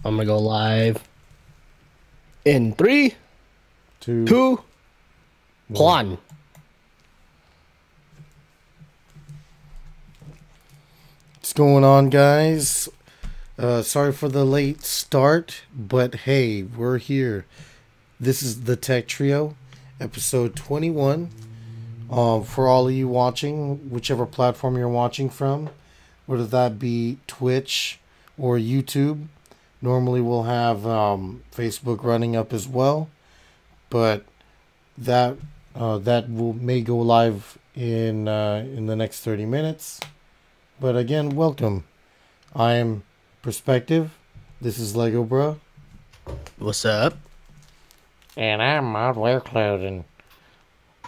I'm gonna go live in three, Two, two, one. one. What's going on, guys? Sorry for the late start, but hey, we're here. This is the Tech Trio, episode 21. For all of you watching, whichever platform you're watching from, whether that be Twitch or YouTube. Normally we'll have Facebook running up as well, but that may go live in the next 30 minutes. But again, welcome. I am Perspective. This is Lego Bro. What's up? And I'm Modware Clothing.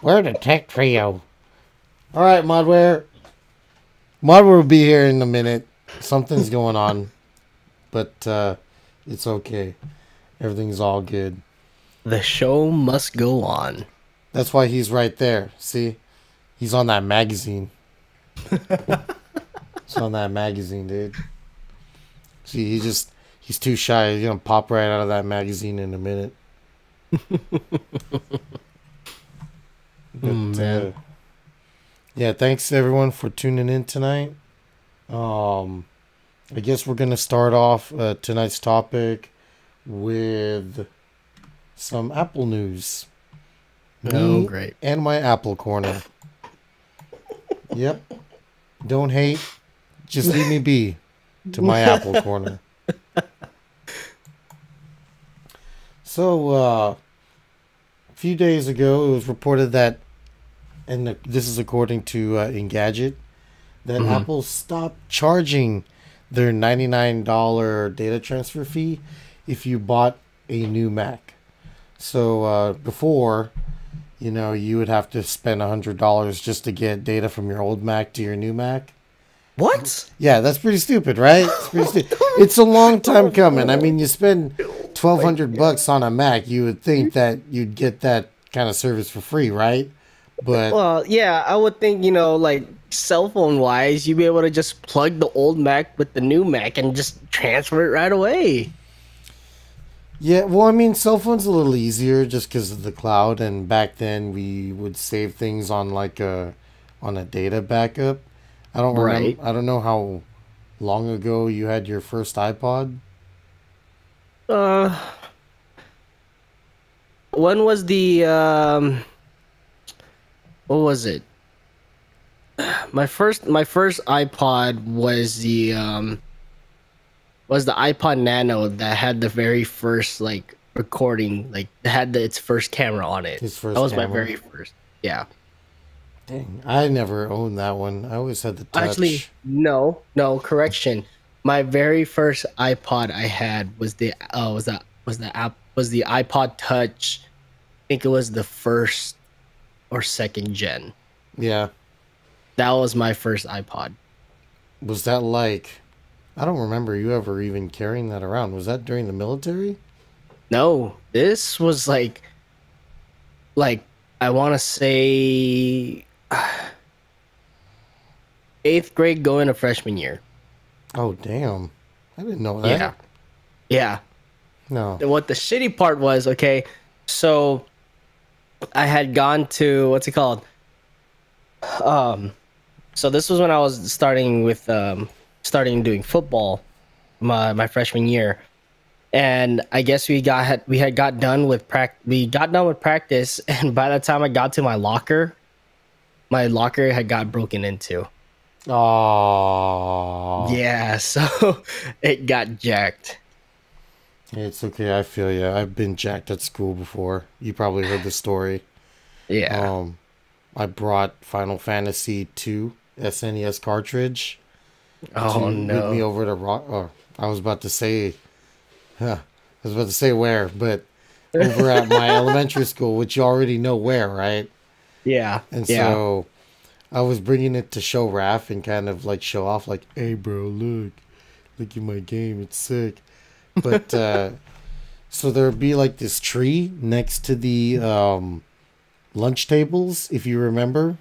We're the Tech Trio. Alright, Modware. Modware will be here in a minute. Something's going on. But it's okay. Everything's all good. The show must go on. That's why he's right there. See? He's on that magazine. He's on that magazine, dude. See, he's too shy. He's gonna pop right out of that magazine in a minute. But, yeah, thanks everyone for tuning in tonight. I guess we're gonna start off tonight's topic with some Apple news. Oh, Me great. and my Apple corner. Yep. Don't hate. Just leave me be to my Apple corner. So, a few days ago, it was reported that, and this is according to Engadget, that Apple stopped charging their $99 data transfer fee if you bought a new Mac. So, before, you would have to spend $100 just to get data from your old Mac to your new Mac. What? Yeah, that's pretty stupid, right? It's pretty stupid. It's a long time coming. I mean, you spend $1,200 on a Mac, you would think that you'd get that kind of service for free, right? But Well, yeah, I would think, like cell phone wise, you'd be able to just plug the old Mac with the new Mac and just transfer it right away. yeah, well, I mean, cell phone's a little easier just because of the cloud, and back then we would save things on on a data backup. I don't Right. remember. I don't know how long ago you had your first iPod. Uh, when was the what was it? My first iPod was the iPod Nano that had the very first like recording, like had its first camera on it. His first That was my camera. very first. Yeah. Dang, I never owned that one. I always had the touch. Actually, no, correction. My very first iPod I had was the iPod Touch. I think it was the first or second gen. Yeah. That was my first iPod. Was that like, I don't remember you ever even carrying that around. Was that during the military? No, this was like I want to say 8th grade going to freshman year. Oh, damn. I didn't know that. Yeah. Yeah. No. What the shitty part was, okay, so I had gone to what's it called? So this was when I was starting doing football my freshman year. And I guess we had got done with practice, and by the time I got to my locker had got broken into. Oh. Yeah, so it got jacked. It's okay. I feel you. I've been jacked at school before. You probably heard the story. Yeah. I brought Final Fantasy 2 SNES cartridge Oh with me no. over to Rock. Or I was about to say, where, but over at my elementary school, which you already know where, right? Yeah. And Yeah. so I was bringing it to show Raph and kind of like show off, like, hey, bro, look at my game. It's sick. But so there'd be like this tree next to the lunch tables, if you remember.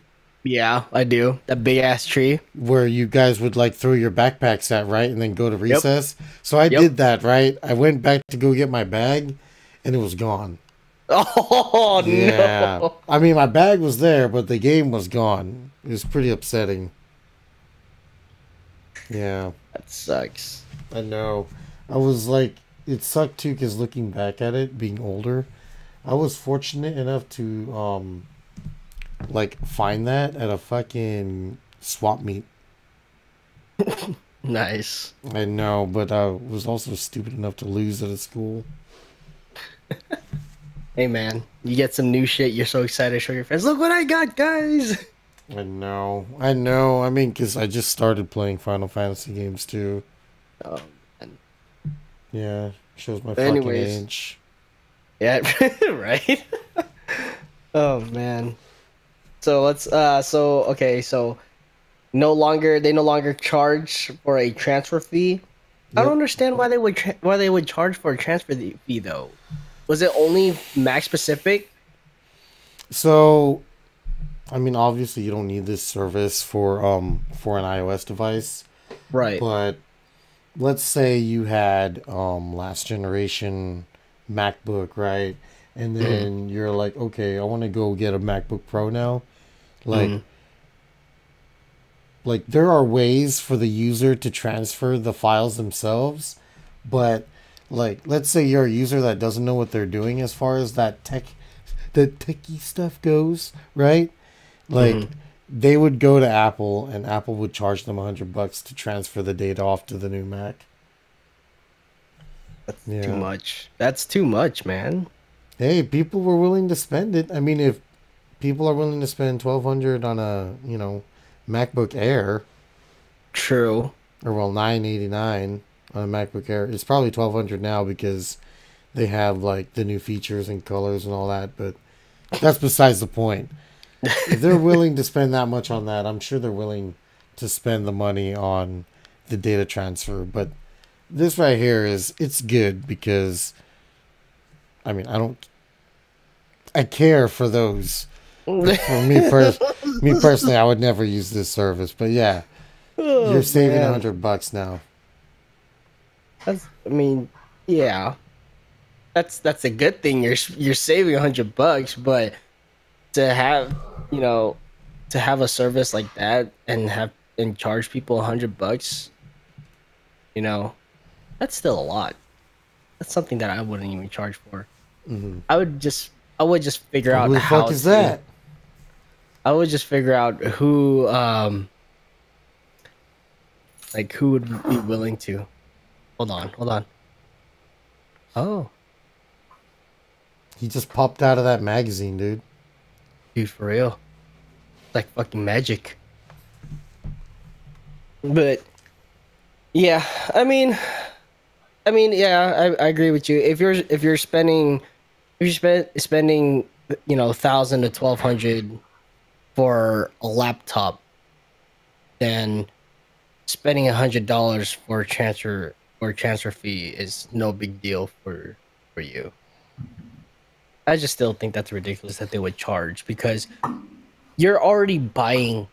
Yeah, I do. That big ass tree. where you guys would like throw your backpacks at, right? And then go to Yep. recess. So I Yep. did that, right? I went back to go get my bag and it was gone. Oh Yeah. no. I mean, my bag was there, but the game was gone. It was pretty upsetting. Yeah, That sucks. I know. I was like, it sucked too because looking back at it, being older, I was fortunate enough to, like, find that at a fucking swap meet. Nice. I know, but I was also stupid enough to lose at a school. Hey man, you get some new shit, you're so excited to show your friends. Look what I got, guys. I know. I know. I mean, because I just started playing Final Fantasy games too. Oh, man. Yeah, shows my But fucking anyways, age. yeah, right. Oh man. So so okay, so they no longer charge for a transfer fee. I don't Yep. understand why why they would charge for a fee though. Was it only Mac specific? So, I mean, obviously, you don't need this service for an iOS device, Right. but let's say you had last generation MacBook, right? And Mm-hmm. then you're like, okay, I want to go get a MacBook Pro now. Like, Mm-hmm. there are ways for the user to transfer the files themselves, but like let's say you're a user that doesn't know what they're doing as far as the techie stuff goes, right? Like Mm-hmm. they would go to Apple and Apple would charge them $100 to transfer the data off to the new Mac. That's too Yeah. much. That's too much, man. Hey, people were willing to spend it. I mean, if people are willing to spend 1,200 on a, MacBook Air, True. or well, 989 on a MacBook Air, it's probably 1,200 now because they have like the new features and colors and all that, but that's besides the point. If they're willing to spend that much on that, I'm sure they're willing to spend the money on the data transfer. But this right here it's good because I mean I care for those. But for me personally, I would never use this service. But yeah, you're Oh saving man. $100 now. I mean, yeah. That's a good thing. You're saving $100, but to have, you know, to have a service like that and charge people $100, you know, that's still a lot. That's something that I wouldn't even charge for. Hmm. I would just I would just figure Well, who out the fuck how is to that? I would just figure out who like who would be willing to. Hold on, hold on. Oh, He just popped out of that magazine, dude. dude, for real. It's like fucking magic. But yeah, yeah, I agree with you. If you're spending if you're spending 1,000 to 1,200 for a laptop, then spending $100 for a transfer fee is no big deal for you. I just still think that's ridiculous that they would charge because you're already buying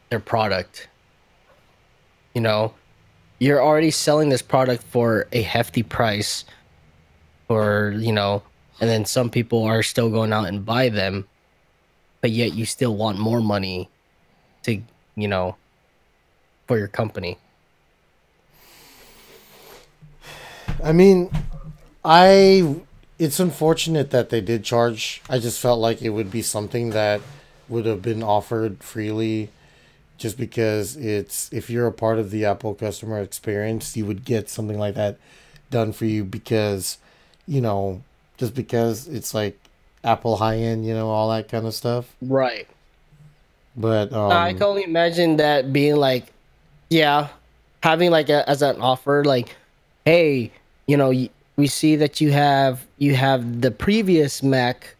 their product. You know, you're already selling this product for a hefty price, or and then some people are still going out and buy them, but yet you still want more money to you know for your company. I mean, I it's unfortunate that they did charge. I just felt like it would be something that would have been offered freely just because it's if you're a part of the Apple customer experience, you would get something like that done for you because, you know, just because it's like Apple high end, all that kind of stuff. Right. But I can only imagine that being like, yeah, having like as an offer, like, hey, we see that you have the previous Mac.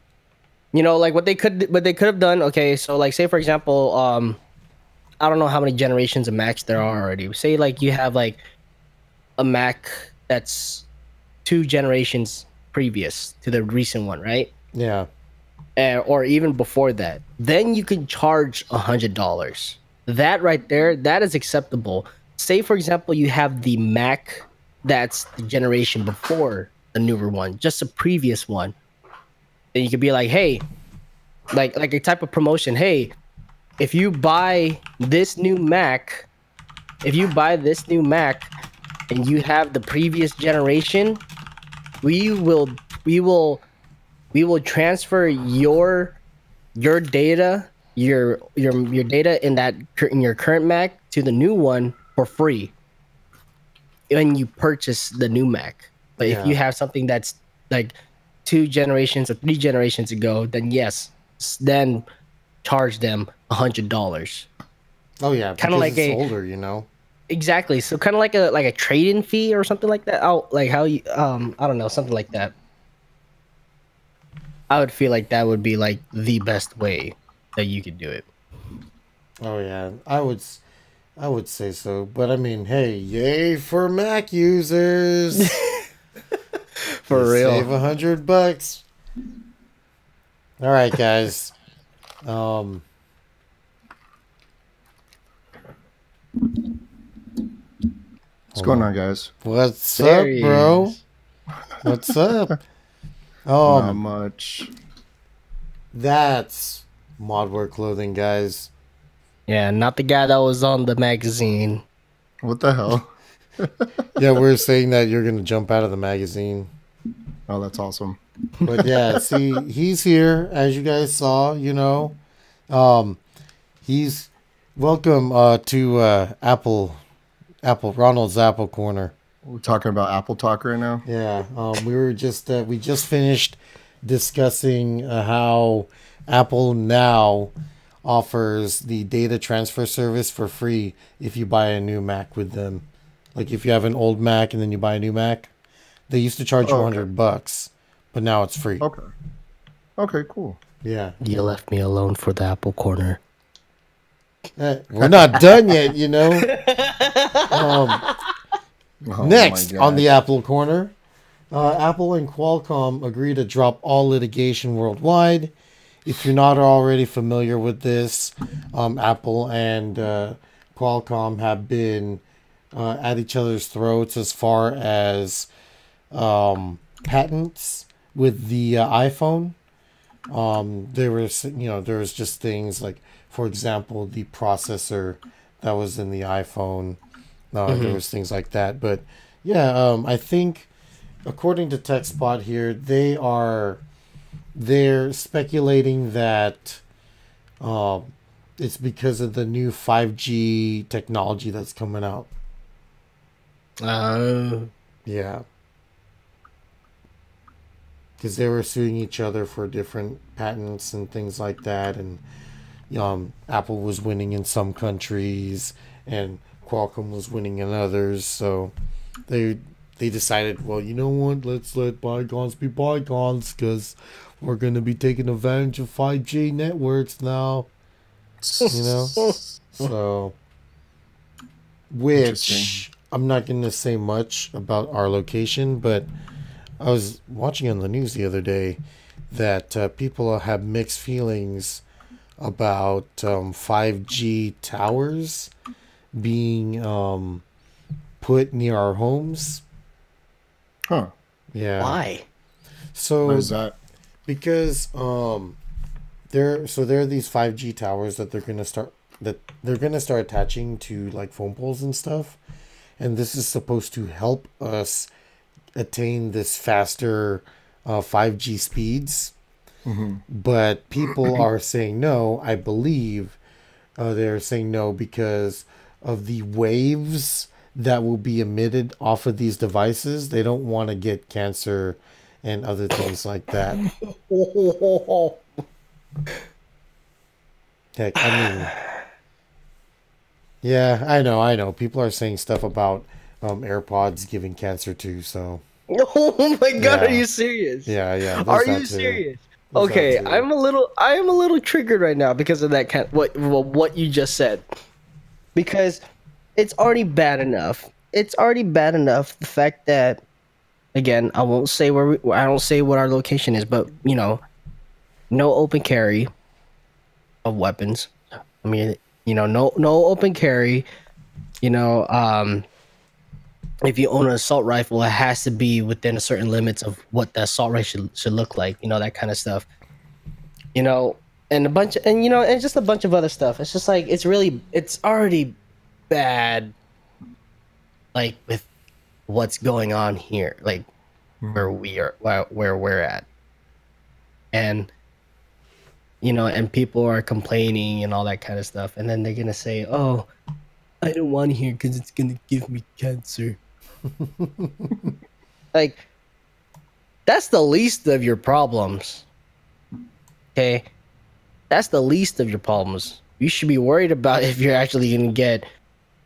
Like what they could have done. Okay, so like say for example, I don't know how many generations of Macs there are already. Say like you have like a Mac that's two generations previous to the recent one, right? yeah. or even before that, then you can charge $100. That right there, that is acceptable. Say for example, you have the Mac that's the generation before the newer one, just a previous one. Then you could be like, hey, like a type of promotion. Hey, if you buy this new Mac, if you buy this new Mac and you have the previous generation, we will we will we will transfer your data, your data in that in your current Mac to the new one for free when you purchase the new Mac. But if you Yeah. have something that's like 2 generations or 3 generations ago, then yes, then charge them $100. Oh yeah, Kind of because like it's a older, you know. exactly. So kind of like a trade-in fee or something like that. Oh, like how you I don't know, something like that. I would feel like that would be like the best way that you could do it. Oh yeah, I would say so. But I mean, hey, yay for Mac users! You For real. save $100. All right, guys. Um, What's hold going on. on, guys? What's There up, he bro? is. What's up? Not Um, much. that's Modwear clothing, guys. Yeah, not the guy that was on the magazine. What the hell? Yeah, we're saying that you're gonna jump out of the magazine. Oh, that's awesome. But yeah, see, he's here, as you guys saw, you know. Um, he's welcome to Apple Ronald's Apple Corner. We're talking about Apple Talk right now. Yeah, we just finished discussing how Apple now offers the data transfer service for free if you buy a new Mac with them. Like if you have an old Mac and then you buy a new Mac, they used to charge you Oh, okay. $100, but now it's free. Okay. Okay, cool. Yeah. You left me alone for the Apple corner. We're not done yet, you know. Oh, Next my on the gosh. Apple Corner, Apple and Qualcomm agree to drop all litigation worldwide. If you're not already familiar with this, Apple and Qualcomm have been at each other's throats as far as patents with the iPhone. There was just things like, for example, the processor that was in the iPhone. There was things like that, but yeah, I think according to TechSpot here, they're speculating that it's because of the new 5G technology that's coming out. Uh, Yeah, because they were suing each other for different patents and things like that, and Apple was winning in some countries and Qualcomm was winning in others. So they decided, well, you know what? Let's let bygones be bygones because we're gonna be taking advantage of 5G networks now. You know, so which Interesting. I'm not gonna say much about our location, but I was watching on the news the other day that people have mixed feelings about 5G towers being put near our homes. Huh. Yeah. why? What So is that? because there are these 5G towers that they're gonna start attaching to like phone poles and stuff, and this is supposed to help us attain this faster 5G speeds. Hmm. But people are saying no. I believe they're saying no because of the waves that will be emitted off of these devices. They don't want to get cancer and other things like that. Heck, I mean, yeah, I know. People are saying stuff about AirPods giving cancer too. So Oh my god, are yeah, you serious? yeah. Are There's you that too. serious? There's that Okay, too. I am a little triggered right now because of that kind what you just said. Because it's already bad enough. It's already bad enough the fact that again, I won't say I don't say what our location is, but you know, no open carry of weapons. I mean, no open carry. You know, if you own an assault rifle, it has to be within a certain limits of what the assault rifle should look like. That kind of stuff. You know, and a bunch, and just a bunch of other stuff. It's just like it's already bad, like with what's going on here, like where we're at, and and people are complaining and all that kind of stuff, and then they're gonna say, "Oh, I don't want to hear because it's gonna give me cancer." Like, that's the least of your problems. Okay, that's the least of your problems. You should be worried about if you're actually gonna get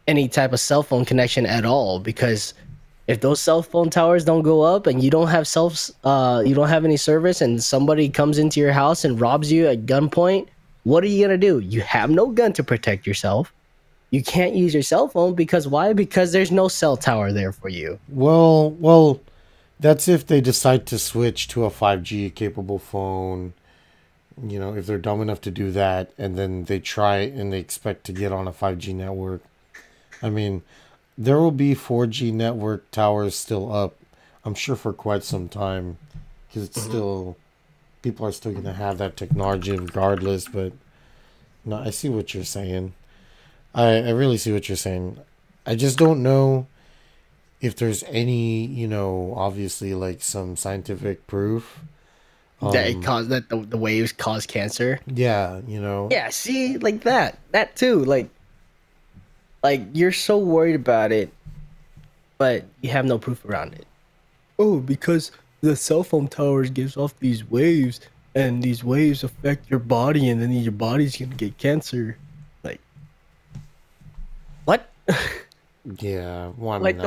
any type of cell phone connection at all, because if those cell phone towers don't go up and you don't have you don't have any service, and somebody comes into your house and robs you at gunpoint, what are you gonna do? You have no gun to protect yourself. You can't use your cell phone because why? Because there's no cell tower there for you. Well, that's if they decide to switch to a 5G capable phone. If they're dumb enough to do that, and then they try and they expect to get on a 5G network. I mean, there will be 4G network towers still up, I'm sure, for quite some time, because it's still, people are still going to have that technology regardless. But no, I see what you're saying. I really see what you're saying. I just don't know if there's any, obviously like some scientific proof That it caused that the waves cause cancer. Yeah, Yeah, see, like that too. Like you're so worried about it, but you have no proof around it. Oh, because the cell phone towers gives off these waves, and these waves affect your body, and then your body's gonna get cancer. Like, what? Yeah. Well, I Like mean,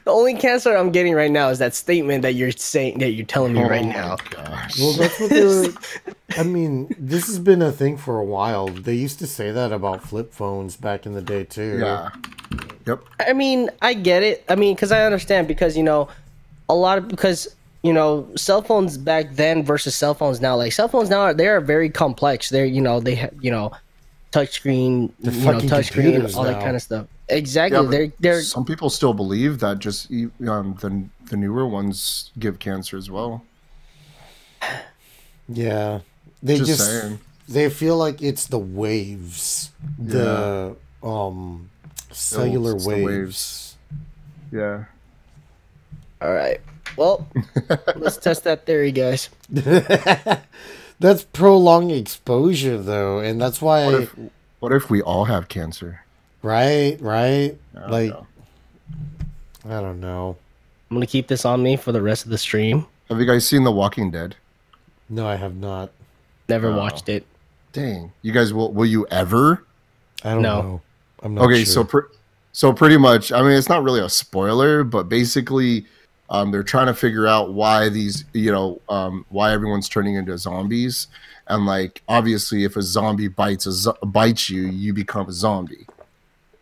the only cancer I'm getting right now is that statement that you're saying, that you're telling me right Oh my now. gosh. well, that's what they were. I mean, this has been a thing for a while. They used to say that about flip phones back in the day too. Yeah. Yep. I mean, I get it. I mean, because I understand, because cell phones back then versus cell phones now. Like, cell phones now, they are very complex. They're they have touchscreen, They're fucking touchscreen, computers all that now. kind of stuff. Yeah, Exactly. but They're some people still believe that just the newer ones give cancer as well. Yeah. They Just just saying. they feel like it's the waves, the cellular It's the waves. Yeah. all right. Well, let's test that theory, guys. That's prolonged exposure though, and that's What why. if we all have cancer? Right. I don't Like, know. I don't know. I'm gonna keep this on me for the rest of the stream. Have you guys seen The Walking Dead? No, I have not. Never Oh. watched it. Dang. You guys will you ever? I don't No. know. I'm not Okay, sure. so pretty much, I mean, it's not really a spoiler, but basically, they're trying to figure out why these, why everyone's turning into zombies, and like obviously, if a zombie bites you, you become a zombie.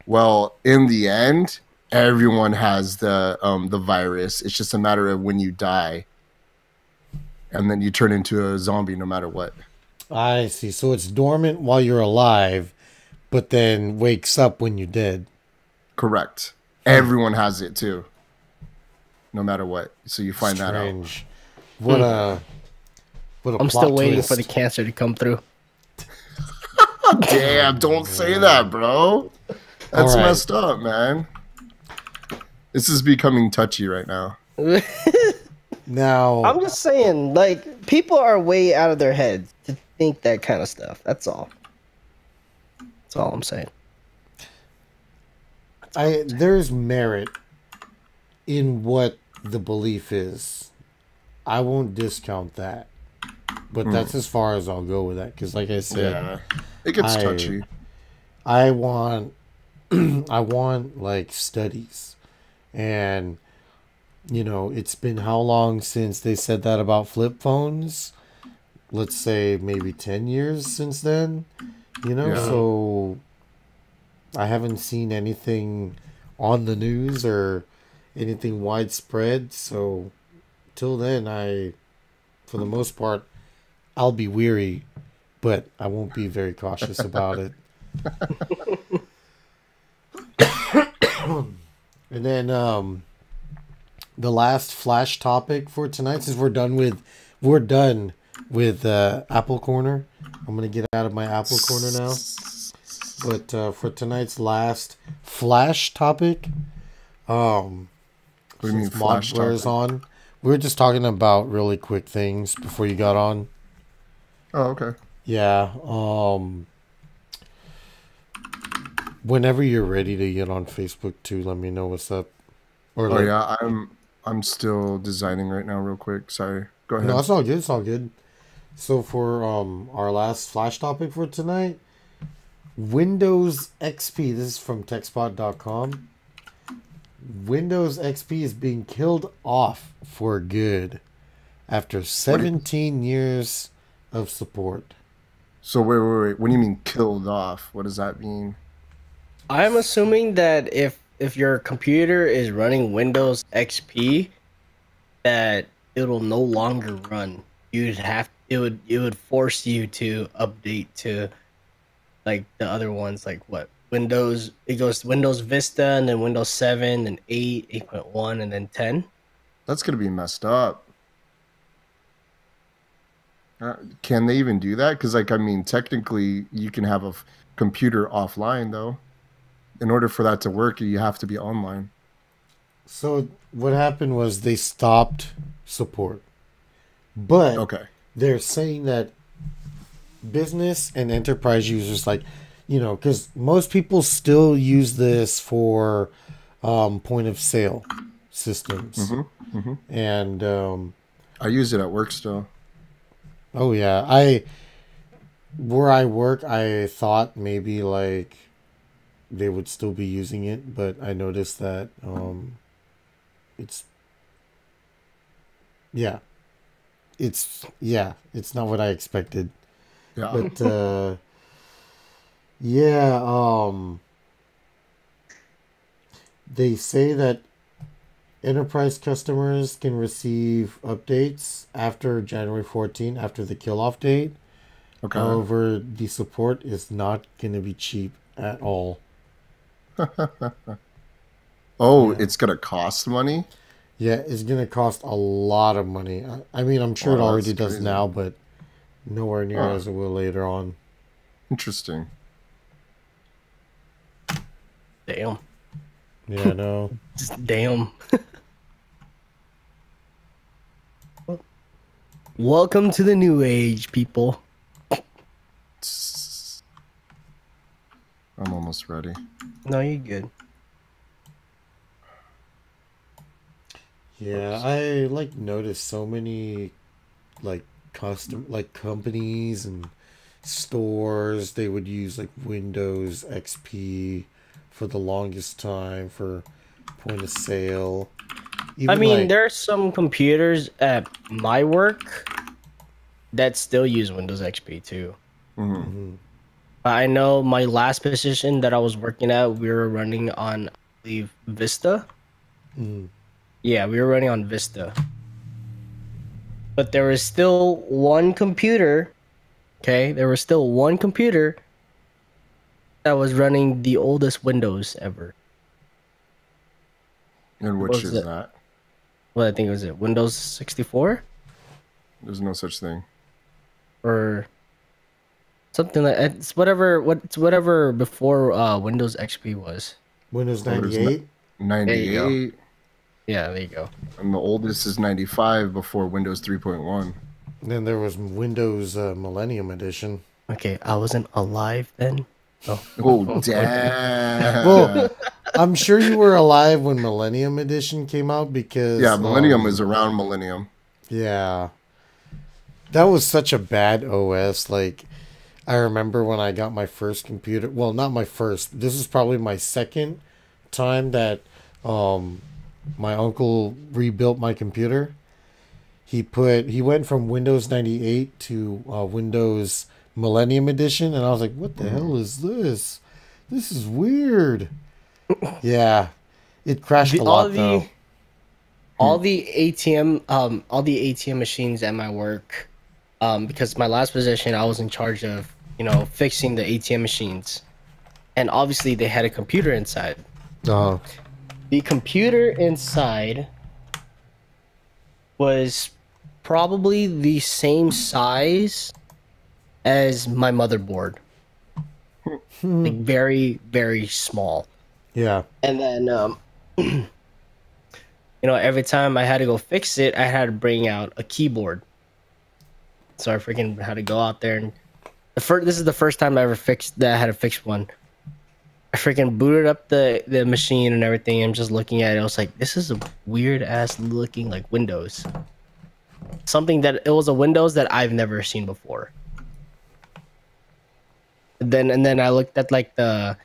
Well, in the end, everyone has the virus. It's just a matter of when you die, and then you turn into a zombie no matter what. I see. So it's dormant while you're alive, but then wakes up when you're dead. Correct. Everyone has it too, no matter what. So you find that out. Strange. What a I'm plot still waiting twist. for the cancer to come through. Damn, don't say that, bro. That's All right. messed up, man. This is becoming touchy right now. Now, I'm just saying, like, people are way out of their heads to think that kind of stuff. That's all. That's all I'm saying. there's merit in what the belief is. I won't discount that, but that's as far as I'll go with that. Because, like I said, Yeah, it gets touchy. I want I want like studies, and it's been how long since they said that about flip phones? Let's say maybe 10 years since then. Yeah. So I haven't seen anything on the news or anything widespread. So till then, for the most part, I'll be weary, but I won't be very cautious about it. And then the last flash topic for tonight, since we're done with Apple Corner. I'm gonna get out of my Apple Corner now. But for tonight's last flash topic, What do you mean since Mod flash Blair's topic? on, we were just talking about really quick things before you got on. Oh, okay. Yeah. Whenever you're ready to get on Facebook too, let me know what's up. Or Oh like, yeah, I'm still designing right now, real quick. Sorry. Go no, ahead. it's all good. It's all good. So for our last flash topic for tonight, Windows XP. This is from techspot.com. Windows XP is being killed off for good after 17 years of support. So wait. What do you mean killed off? What does that mean? I'm assuming that if your computer is running Windows XP, that it'll no longer run. It would force you to update to like the other ones, like what Windows. It goes Windows Vista and then Windows 7 and 8, 8.1, and then 10. That's gonna be messed up. Can they even do that? Because, like, I mean, technically, you can have a computer offline, though. In order for that to work, you have to be online. So what happened was they stopped support. But Okay. they're saying that business and enterprise users, like, because most people still use this for point of sale systems. And I use it at work still. oh yeah, where I work, I thought maybe like they would still be using it, but I noticed that it's yeah, it's not what I expected. Yeah. But yeah, they say that enterprise customers can receive updates after January 14, after the kill off date. Okay. However, the support is not going to be cheap at all. Oh, Yeah. it's gonna cost money? Yeah, it's going to cost a lot of money. I mean, I'm sure it Oh, already that's does crazy. now, but nowhere near Huh. as it will later on. Interesting. Damn, Yeah, no. just damn. Welcome to the new age, people. I'm almost ready. No, you're good. Yeah, I like noticed so many like companies and stores, they would use like Windows XP for the longest time for point of sale. I Even mean, like there are some computers at my work that still use Windows XP too. Hmm. I know my last position that I was working at, we were running on, I believe, Vista. mm, Yeah, we were running on Vista. But there was still one computer, okay? There was still one computer that was running the oldest Windows ever. And What which was is it? that? Well, I think it was Windows 64 There's no such thing. or something like it's whatever before Windows XP was. Windows Well, there's 98. 98, Yeah, there you go. and the oldest is 95 before Windows 3.1. Then there was Windows Millennium Edition. Okay, I wasn't alive then. Oh, Oh, damn. Well, I'm sure you were alive when Millennium Edition came out because Yeah, Millennium is around Millennium. yeah. That was such a bad OS. Like, I remember when I got my first computer. Well, not my first. This is probably my second time that my uncle rebuilt my computer. He went from Windows 98 to Windows Millennium Edition, and I was like, "What the hell is this? This is weird." Yeah, it crashed a lot though. all the ATM machines at my work because my last position I was in charge of fixing the ATM machines, and obviously they had a computer inside. Oh, The computer inside was probably the same size as my motherboard, like very very small. yeah. And then every time I had to go fix it, I had to bring out a keyboard. So I freaking had to go out there and this is the first time I ever fixed that I had to fix one. I freaking booted up the machine and everything. I'm just looking at it. I was like, this is a weird ass looking like Windows. It was a Windows that I've never seen before. And then I looked at the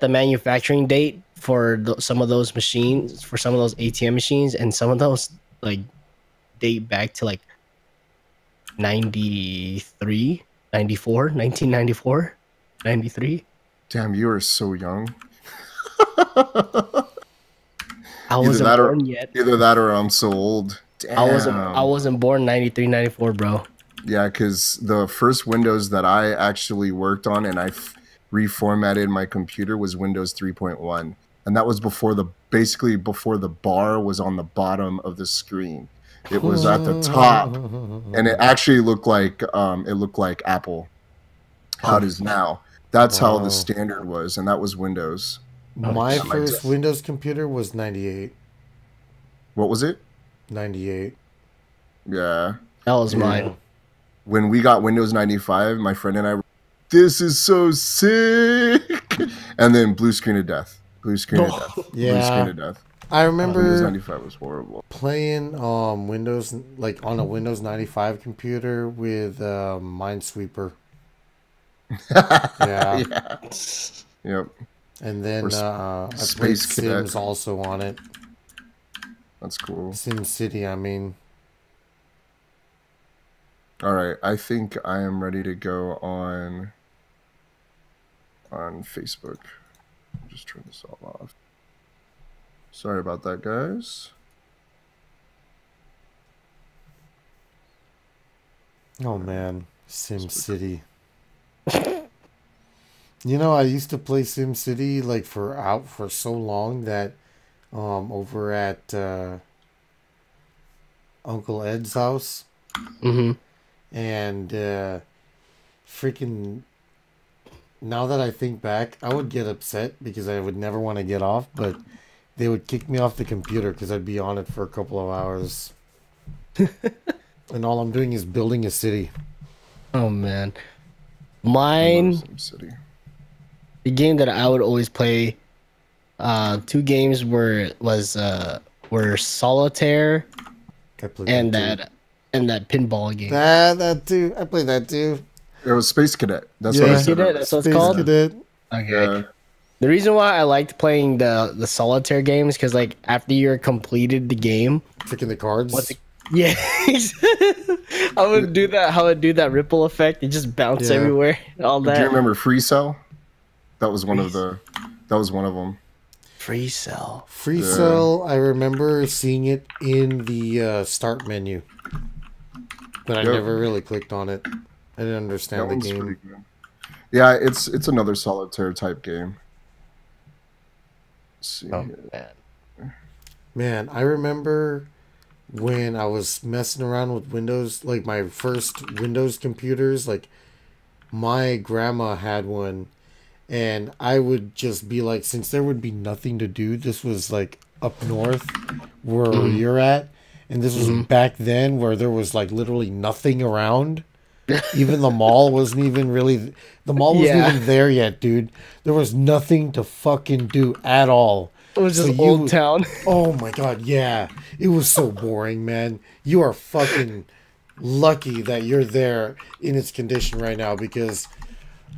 manufacturing date for some of those machines, for some of those ATM machines, and some of those like date back to like 93, 94, 1994, 93. Damn, you are so young. I wasn't born yet. Either that or I'm so old. Damn. I wasn't born 93, 94, bro. Yeah, because the first Windows that I actually worked on and I reformatted my computer was Windows 3.1, and that was basically before the bar was on the bottom of the screen. It was at the top, and it actually looked like Apple. How it is now. That's how the standard was, and that was Windows. My first Windows computer was 98. What was it? 98. Yeah. That was mine. When we got Windows 95, my friend and I were, this is so sick. And then blue screen of death. Blue screen of death. Yeah. Blue screen of death. I remember Windows 95 was horrible. playing Windows, like on a Windows 95 computer with Minesweeper. Yeah. Yeah. Yep. And then I played Space Cadet. Sims also on it. That's cool. Sim City, I mean. All right, I think I am ready to go on Facebook. Just turn this all off. Sorry about that, guys. Oh man, Sim City. You know, I used to play Sim City like for so long that over at Uncle Ed's house. Mm-hmm. And freaking now that I think back, I would get upset because I would never want to get off, but they would kick me off the computer because I'd be on it for a couple of hours. And all I'm doing is building a city. Oh man. Mine, the game that I would always play, two games were Solitaire and that pinball game. That too. I played that too. It was Space Cadet. That's Yeah. what I Space said. Cadet, that's what it's Space called? Cadet. Okay. The reason why I liked playing the Solitaire games because like after you completed the game, Picking the cards. yeah, I would do that. How it do that ripple effect? It just bounce Yeah. everywhere. All that. Do you remember Free Cell? That was one of them. Free Cell? Free Cell, I remember seeing it in the start menu. But I never really clicked on it. I didn't understand the That one's game. pretty good. Yeah, it's another Solitaire type game. Let's see. Oh here. man. Man, I remember when I was messing around with Windows, like my first Windows computers, like my grandma had one, and I would just be like, since there would be nothing to do, this was like up north where you're at, and this was back then where there was like literally nothing around. Even the mall wasn't even really, the mall wasn't even there yet, dude. There was nothing to fucking do at all. It was just Old Town. Oh my god, yeah. It was so boring, man. You are fucking lucky that you're there in its condition right now because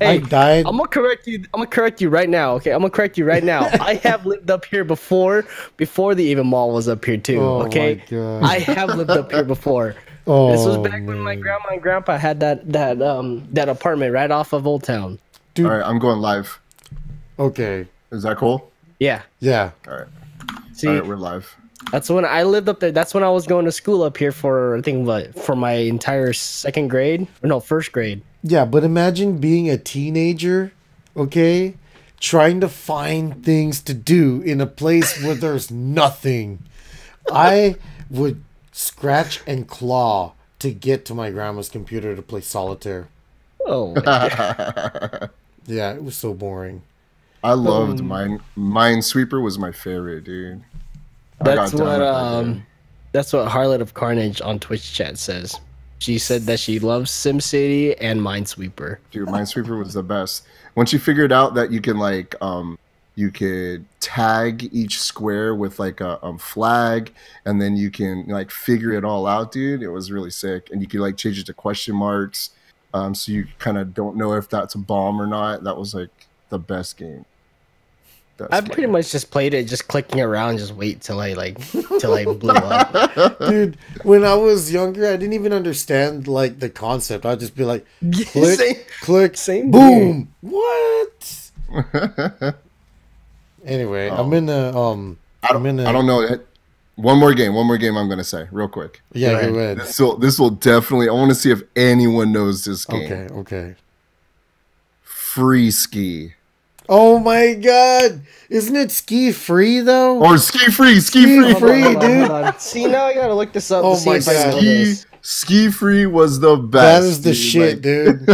I died. I'm gonna correct you. I'm gonna correct you right now. Okay, I'm gonna correct you right now. I have lived up here before the even mall was up here too. Oh okay, my God. I have lived up here before. Oh, This was back when my grandma and grandpa had that apartment right off of Old Town. dude. All right, I'm going live. Okay. Is that cool? Yeah. Yeah. All right. See, All right, we're live. That's when I lived up there. That's when I was going to school up here for I think what for my entire second grade or no first grade. Yeah, but imagine being a teenager, okay, trying to find things to do in a place where there's nothing. I would scratch and claw to get to my grandma's computer to play solitaire. Oh, my God. Yeah, it was so boring. I loved Minesweeper was my favorite, dude. I that's got down what with that game. that's what Harlot of Carnage on Twitch chat says. She said that she loves SimCity and Minesweeper. Dude, Minesweeper was the best. Once you figured out that you can like you could tag each square with like a flag, and then you can like figure it all out, dude. It was really sick, and you could like change it to question marks, so you kind of don't know if that's a bomb or not. That was like the best game. I pretty much just played it, just clicking around, just wait till I blew up. Dude, when I was younger, I didn't even understand like the concept. I'd just be like, click, click, Same boom. What? Anyway, I'm in the I don't know. One more game I'm gonna say real quick. Yeah, go ahead. This will definitely. I want to see if anyone knows this game. Okay. Free ski. Oh my god! Isn't it ski free though? Or ski free, Hold on, dude. See, now I gotta look this up. Oh to see my if I know God. this. Ski free was the best. That is the shit, Like, dude.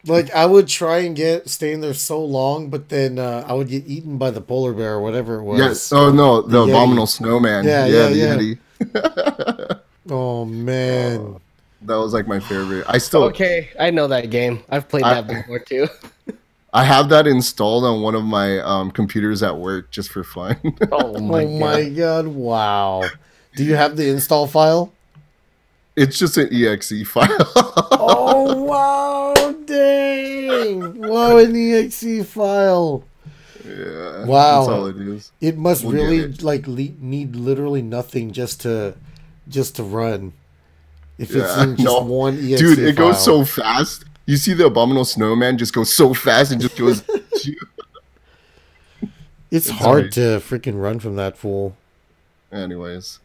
Like I would try and stay in there so long, but then I would get eaten by the polar bear or whatever it was. yes. Oh no, the Yeti. abominable snowman. Yeah. The Yeti. Oh man. That was like my favorite. I still Okay, I know that game. I've played that before too. I have that installed on one of my computers at work just for fun. Oh my God! Wow. Do you have the install file? It's just an exe file. Oh wow! Dang! Wow, an exe file. Yeah. Wow. That's all it is. It must We'll really get it. like need literally nothing just to run. If it's Yeah, in just no. one exe Dude, it goes file. so fast. You see the abominable snowman just goes so fast and just goes. It's hard to freaking run from that fool. Anyways.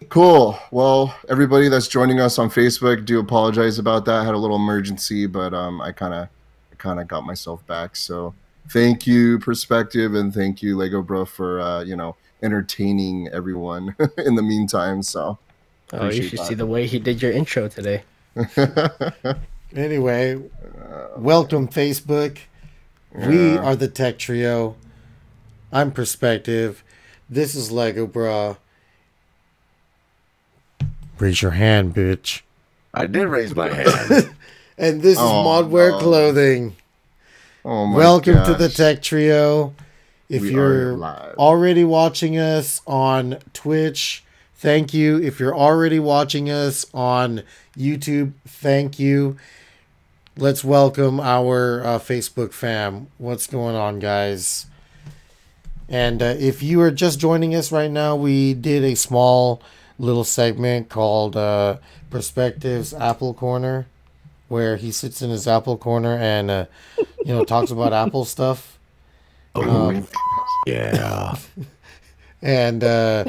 Cool. Well, everybody that's joining us on Facebook, do apologize about that. I had a little emergency, but I kind of got myself back. So thank you, Perspective, and thank you, Lego Bro, for entertaining everyone in the meantime. So Oh, you should see the way he did your intro today. Anyway, welcome Facebook. We are the Tech Trio. I'm Perspective. This is Lego Bra. Raise your hand, bitch. I did raise my hand. And this is Modwear Clothing. Oh my Welcome to gosh. the Tech Trio. If We are you're live. already watching us on Twitch, thank you. If you're already watching us on YouTube, thank you. Let's welcome our Facebook fam. What's going on, guys? And if you are just joining us right now, we did a small little segment called Perspective's Apple Corner, where he sits in his Apple corner and talks about Apple stuff. Yeah. And yeah,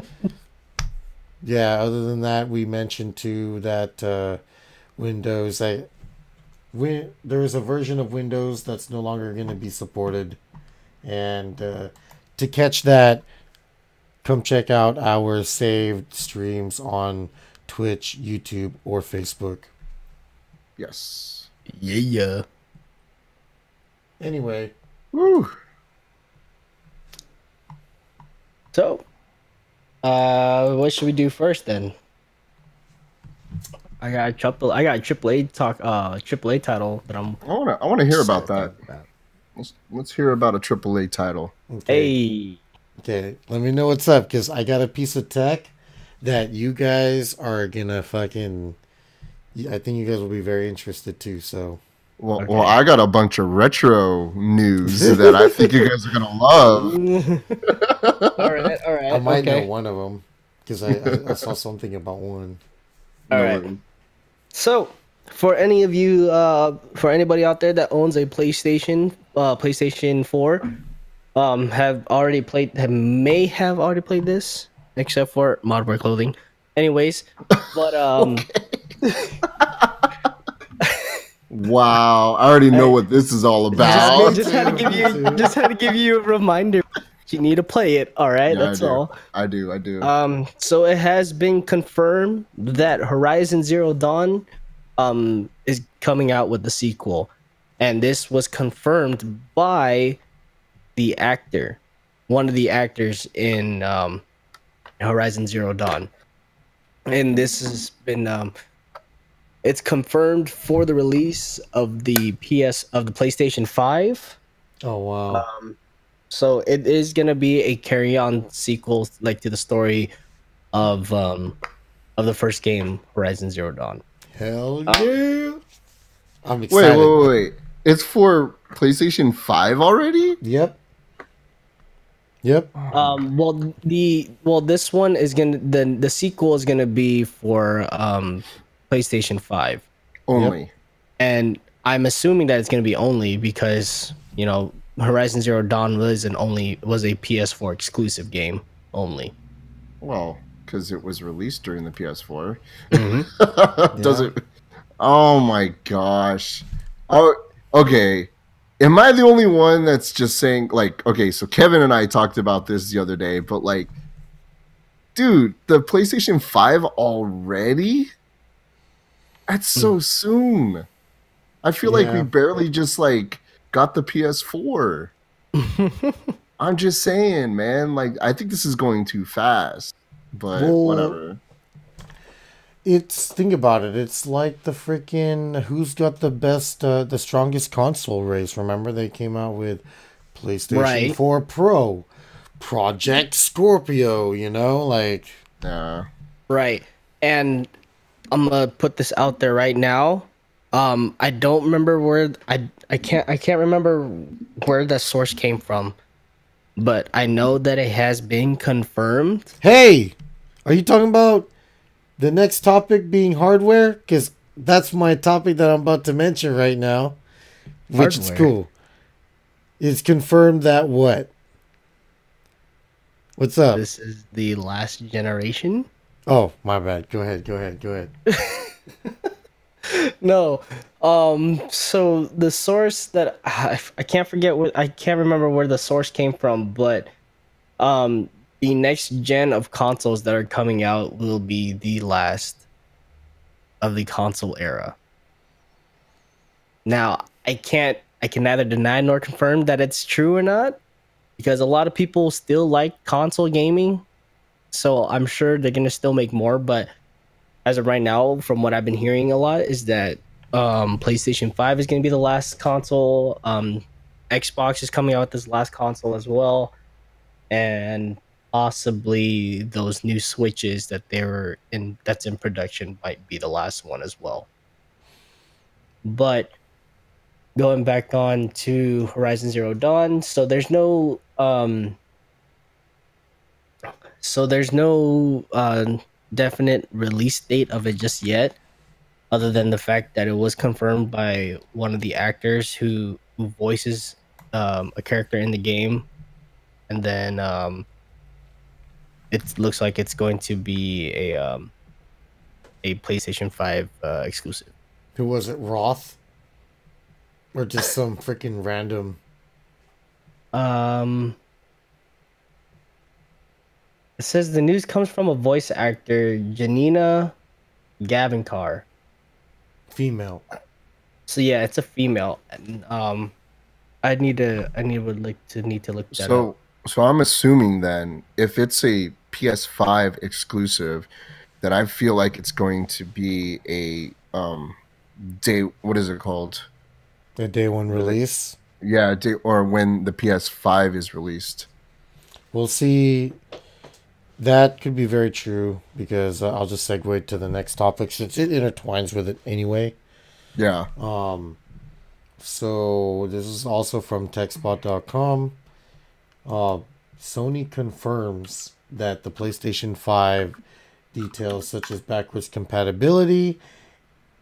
other than that, we mentioned too that Windows, there's a version of Windows that's no longer going to be supported. And to catch that, come check out our saved streams on Twitch, YouTube, or Facebook. Yes. Yeah. Anyway, Woo. So, what should we do first then? I got a AAA talk, AAA title that I'm. I want to hear about that. Let's hear about a AAA title. Hey. okay, let me know what's up, because I got a piece of tech that you guys are gonna fucking. I think you guys will be very interested too. So. Well, I got a bunch of retro news that I think you guys are gonna love. all right. I might know one of them because I saw something about one. All right. So, for any of you, for anybody out there that owns a PlayStation 4, may have already played this, except for Modern Clothing. Anyways, but Wow, I already know what this is all about. just had to give you just had to give you a reminder. You need to play it. All right, Yeah, I that's do. all. I do. I do. So it has been confirmed that Horizon Zero Dawn is coming out with the sequel, and this was confirmed by the actor, one of the actors in Horizon Zero Dawn, and this has been it's confirmed for the release of the PlayStation 5. Oh wow. So it is gonna be a carry-on sequel, like to the story of the first game, Horizon Zero Dawn. Hell yeah. I'm Wait, excited. wait. It's for PlayStation 5 already? Yep. Yep. This one is gonna the sequel is gonna be for PlayStation 5, Only. and I'm assuming that it's gonna be only because Horizon Zero Dawn was a PS4 exclusive game only. Well, because it was released during the PS4. Mm-hmm. Does it? Oh my gosh. Oh, okay. Am I the only one that's just saying, like, okay, so Kevin and I talked about this the other day, but like, dude, the PlayStation 5 already? That's so soon. I feel like we Yeah. barely just like got the PS4. I'm just saying, man, like, I think this is going too fast, but Well, whatever. think about it. It's like the freaking who's got the strongest console race. Remember they came out with PlayStation Right. 4 Pro, Project Scorpio. Like Yeah. Right. And I'm gonna put this out there right now. I don't remember where I can't remember where the source came from, but I know that it has been confirmed. hey, are you talking about the next topic being hardware? Because that's my topic that I'm about to mention right now, which is Hardware? cool. It's confirmed that what? What's up? This is the last generation. Oh, my bad. Go ahead. No. So the source that I can't remember where the source came from, but the next gen of consoles that are coming out will be the last of the console era. Now, I can neither deny nor confirm that it's true or not, because a lot of people still like console gaming. So I'm sure they're gonna still make more, but as of right now, from what I've been hearing a lot, is that PlayStation 5 is gonna be the last console. Xbox is coming out with this last console as well, and possibly those new Switches that's in production might be the last one as well. But going back on to Horizon Zero Dawn, there's no definite release date of it just yet, other than the fact that it was confirmed by one of the actors who voices a character in the game, and then it looks like it's going to be a PlayStation 5 exclusive. Who was it? Roth? Or just some freaking random? Um, it says the news comes from a voice actor, Janina Gavankar. Female. So yeah, it's a female. And, need to look that up. So I'm assuming then if it's a PS5 exclusive, then I feel like it's going to be a day. What is it called? The day one release. Yeah, day, or when the PS5 is released. We'll see. That could be very true because I'll just segue to the next topic since it intertwines with it anyway. Yeah. So this is also from techspot.com. Sony confirms that the PlayStation 5 details such as backwards compatibility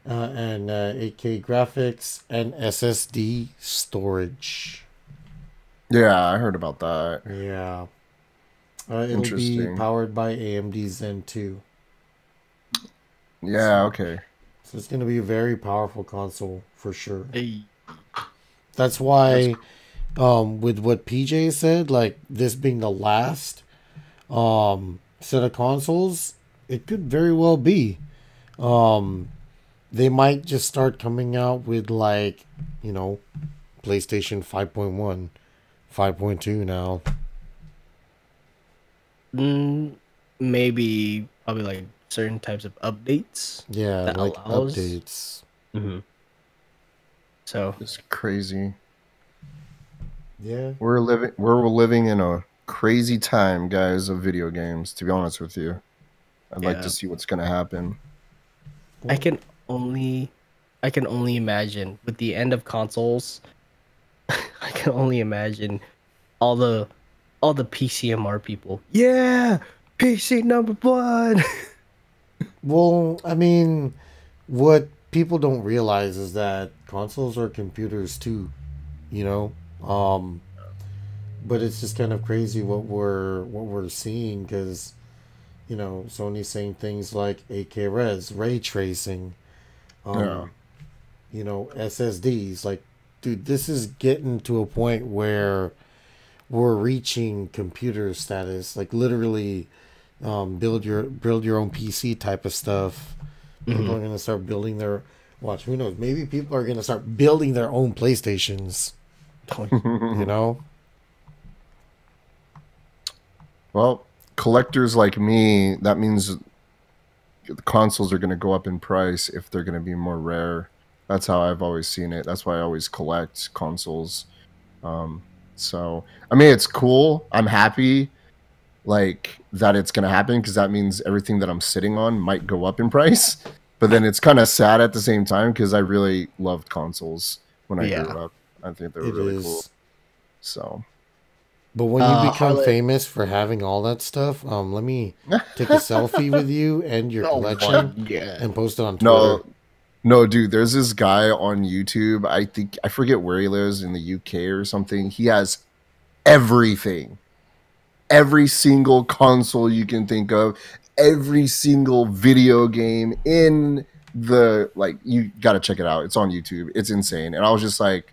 and 8K graphics and SSD storage. Yeah, I heard about that. Yeah. It'll be Interesting. powered by AMD Zen 2. Yeah, okay. So it's going to be a very powerful console for sure. Hey. That's That's why, with what PJ said, like this being the last set of consoles, it could very well be. They might just start coming out with like, PlayStation 5.1, 5.2 now. Maybe probably like certain types of updates Yeah, that like allows. updates. hmm So it's crazy. Yeah. We're living in a crazy time, guys, of video games, to be honest with you. I'd like to yeah, see what's gonna happen. I can only, I can only imagine with the end of consoles. I can only imagine all the all the PCMR people. Yeah, PC number one. Well, I mean, what people don't realize is that consoles are computers too, you know? Um, but it's just kind of crazy what we're seeing because, Sony's saying things like 8K res, ray tracing, Yeah. um, SSDs. Like, dude, this is getting to a point where we're reaching computer status, like literally build your own PC type of stuff. People are gonna start building their watch. Who knows? Maybe people are gonna start building their own PlayStations. You know? Well, collectors like me, that means the consoles are going to go up in price if they're going to be more rare. That's how I've always seen it. That's why I always collect consoles. So, I mean, it's cool. I'm happy like that it's going to happen because that means everything that I'm sitting on might go up in price. But then it's kind of sad at the same time because I really loved consoles when I Yeah. grew up. I think they were It really is. cool. So, But when you become Harlot. famous for having all that stuff, let me take a selfie with you and your Oh my collection god. and post it on Twitter. no, no, dude, there's this guy on YouTube. I think I forget where he lives in the UK or something. He has everything. Every single console you can think of, every single video game in the like you got to check it out. It's on YouTube. It's insane. And I was just like,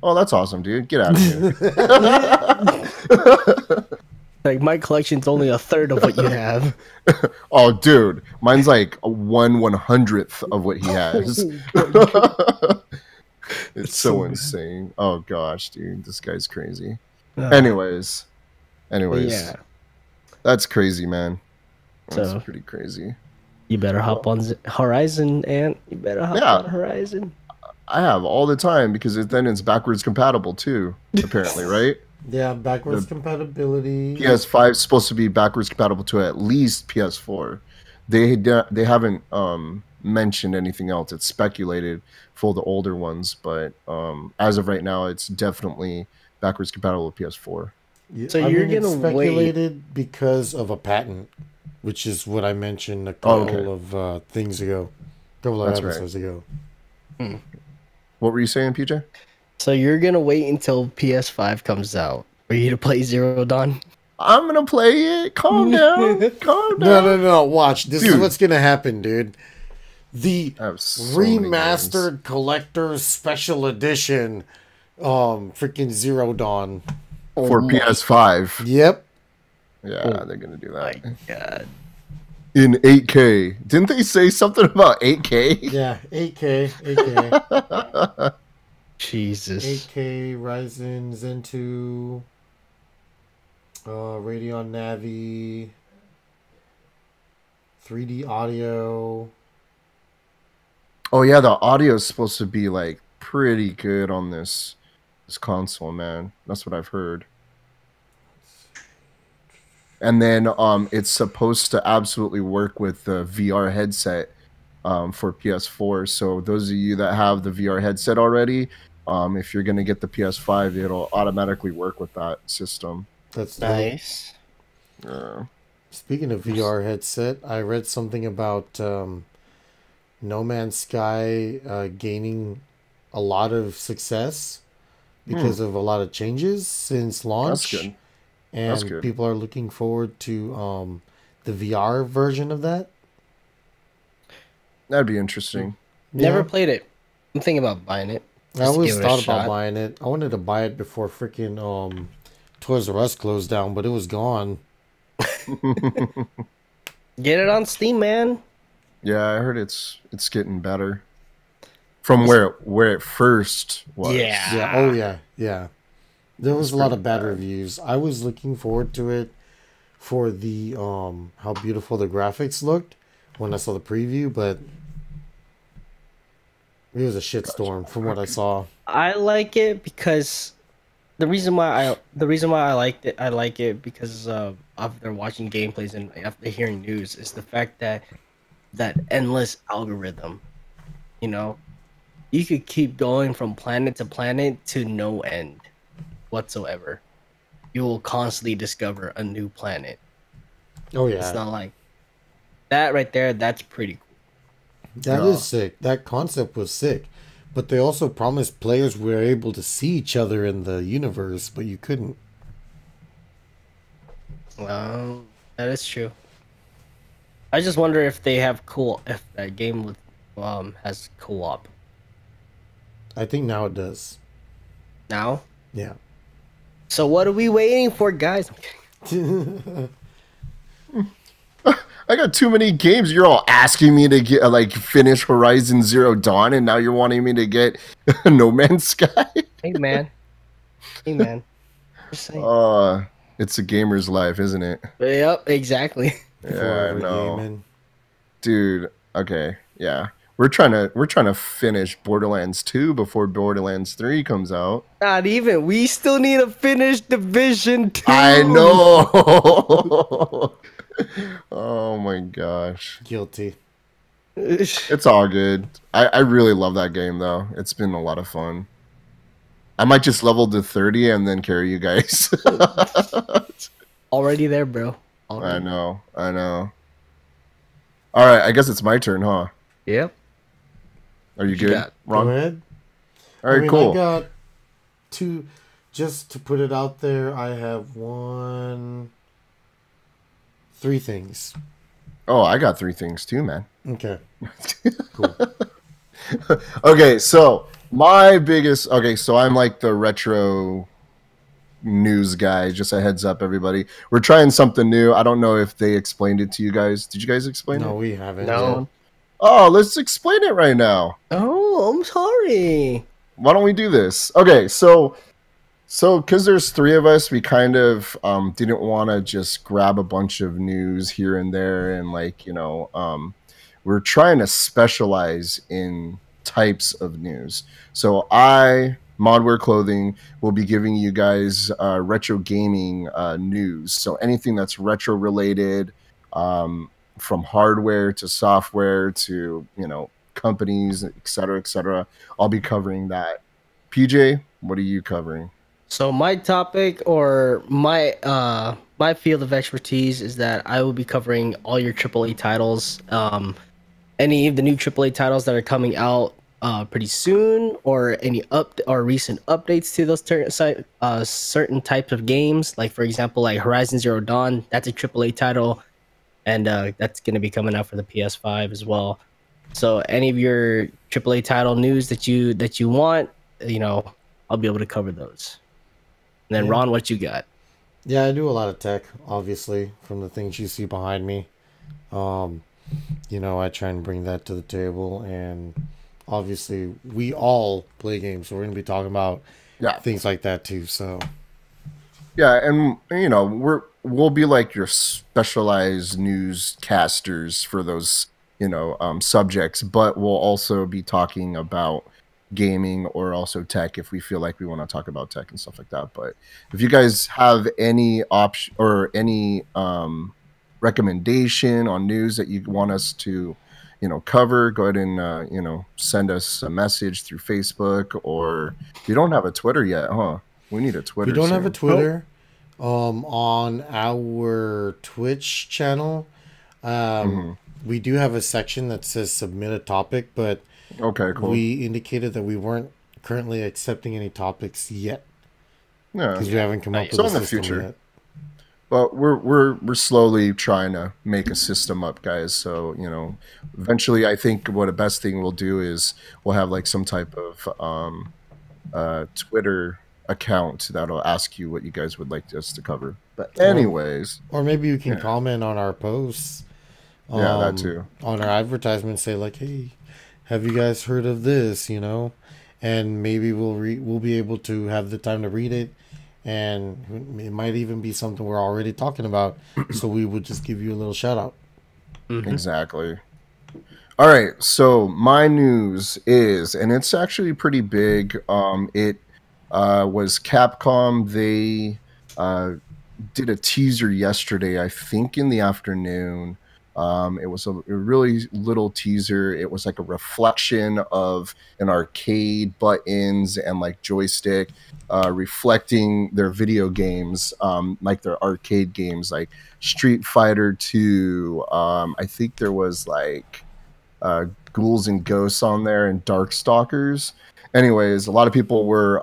"Oh, that's awesome, dude. Get out of here." Like my collection's only a third of what you have. Oh, dude, mine's like a 1/100th of what he has. It's so so insane. Oh gosh, dude, this guy's crazy. Uh, Anyways, yeah. that's crazy, man. That's So pretty crazy. you better hop on Horizon, and you better hop Yeah, on Horizon. I have all the time because then it's backwards compatible too. Apparently, right? Yeah, backwards The compatibility. PS5 is supposed to be backwards compatible to at least PS4. They haven't mentioned anything else. It's speculated for the older ones, but as of right now, it's definitely backwards compatible with PS4. Yeah, So I you're mean, it's gonna wait. speculated because of a patent, which is what I mentioned a Oh, couple okay, of things ago, couple of that's right. episodes ago. What were you saying, PJ? So you're gonna wait until PS5 comes out for you to play Zero Dawn? I'm gonna play it. Calm down. Calm No, down. no, no. Watch. This is Dude. what's gonna happen, dude. The I have so many games. remastered collector special edition, freaking Zero Dawn. For my PS5. Yep. Yeah, they're gonna do that god. in 8K. Didn't they say something about 8K? Yeah. 8K. 8K. Jesus. 8K Ryzen Zen 2. Radeon Navi. 3D audio. Oh yeah, the audio is supposed to be like pretty good on this console, man. That's what I've heard. And then it's supposed to absolutely work with the VR headset for PS4. So those of you that have the VR headset already, if you're gonna get the PS5, it'll automatically work with that system. That's dope. Nice. Speaking of VR headset, I read something about No Man's Sky gaining a lot of success because of a lot of changes since That's launch, good. That's and good. people are looking forward to the VR version of that. That'd be interesting. Never Yeah, played it. I'm thinking about buying it I just to always give it a thought about shot. buying it. I wanted to buy it before freaking Toys R Us closed down, but it was gone. Get it on Steam, man. Yeah, I heard it's getting better from It's- where it first was. Yeah, oh Yeah. yeah, yeah. There It's was a lot pretty of bad bad. reviews. I was looking forward to it for the how beautiful the graphics looked when I saw the preview, but it was a Gotcha. shitstorm from what I saw. I like it because the reason why I like it because after watching gameplays and after hearing news is the fact that that endless algorithm, you know, you could keep going from planet to planet to no end whatsoever. You will constantly discover a new planet. Oh It's yeah, not like that right there. That's pretty cool. that is Yeah. sick. That concept was sick. But they also promised players were able to see each other in the universe, but you couldn't. That is true. I just wonder if they have if that game with has co-op I think now it does. now. Yeah. So what are we waiting for, guys? I got too many games. You're all asking me to get like finish Horizon Zero Dawn, and now you're wanting me to get No Man's Sky. Hey man, hey man. Just saying. It's a gamer's life, isn't it? Yep, exactly. Yeah, I Forever know, gaming. dude. Okay, yeah, we're trying to finish Borderlands 2 before Borderlands 3 comes out. Not even. We still need to finish Division 2. I know. Oh my gosh. Guilty. It's all good. I really love that game though. It's been a lot of fun. I might just level to 30 and then carry you guys. Already there, bro. I Already. know. I know. All right, I guess it's my turn, huh? Yep. Are you What you good? got? Go Ron? ahead. All right, I cool. got two. Just to put it out there, I have three things. Oh, I got three things too, man. Okay. Cool. Okay, so my biggest so I'm like the retro news guy. Just a heads up, everybody. We're trying something new. I don't know if they explained it to you guys. Did you guys explain No, it? we haven't No. yet. Oh, let's explain it right now. Oh, I'm sorry. Why don't we do this? Okay, so because there's three of us, we kind of didn't want to just grab a bunch of news here and there, and we're trying to specialize in types of news. So Modwear Clothing, will be giving you guys retro gaming news. So anything that's retro related, from hardware to software to companies, et cetera, et cetera. I'll be covering that. PJ, what are you covering? So my topic or my field of expertise is that I will be covering all your AAA titles, any of the new AAA titles that are coming out pretty soon, or any recent updates to those certain types of games. Like for example, like Horizon Zero Dawn, that's a AAA title, and that's going to be coming out for the PS5 as well. So any of your AAA title news that you want, I'll be able to cover those. And then Yeah. Ron, what you got? Yeah, I do a lot of tech, obviously, from the things you see behind me. Um, I try and bring that to the table, and obviously, we all play games, so we're gonna be talking about Yeah. things like that too. So, Yeah, and we'll be like your specialized newscasters for those subjects, but we'll also be talking about gaming or also tech if we feel like we want to talk about tech and stuff like that. But if you guys have any option or any recommendation on news that you want us to cover, go ahead and send us a message through Facebook, or we don't have a Twitter yet, huh? We need a Twitter. we don't have a soon. Twitter. On our Twitch channel, we do have a section that says submit a topic, but Okay, cool. we indicated that we weren't currently accepting any topics yet Yeah. because we haven't come up Right. with So a in the system future. yet. But we're slowly trying to make a system up, guys. So eventually, I think what the best thing we'll do is we'll have like some type of Twitter account that'll ask you what you guys would like us to cover. But anyways, Or maybe you can yeah, comment on our posts, yeah, that too. on our advertisements. Say like, "Hey, have you guys heard of this?" And maybe we'll be able to have the time to read it, and it might even be something we're already talking about. So we would just give you a little shout out. Exactly. All right, so my news is, and it's actually pretty big. It was Capcom. They did a teaser yesterday, I think in the afternoon. It was a really little teaser. It was like a reflection of an arcade buttons and like joystick, reflecting their video games, like their arcade games, like Street Fighter 2. I think there was like Ghouls and Ghosts on there and Darkstalkers. Anyways, a lot of people were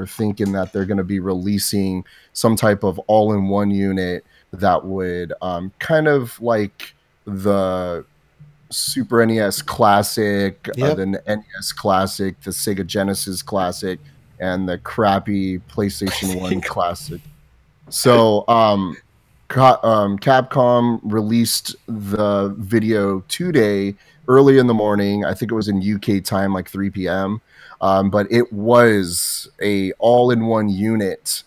thinking that they're going to be releasing some type of all-in-one unit that would kind of like the Super NES Classic, Yep. the NES Classic, the Sega Genesis Classic, and the crappy PlayStation 1 Classic. So, Capcom released the video today, early in the morning. I think it was in UK time, like 3 p.m. But it was a all-in-one unit.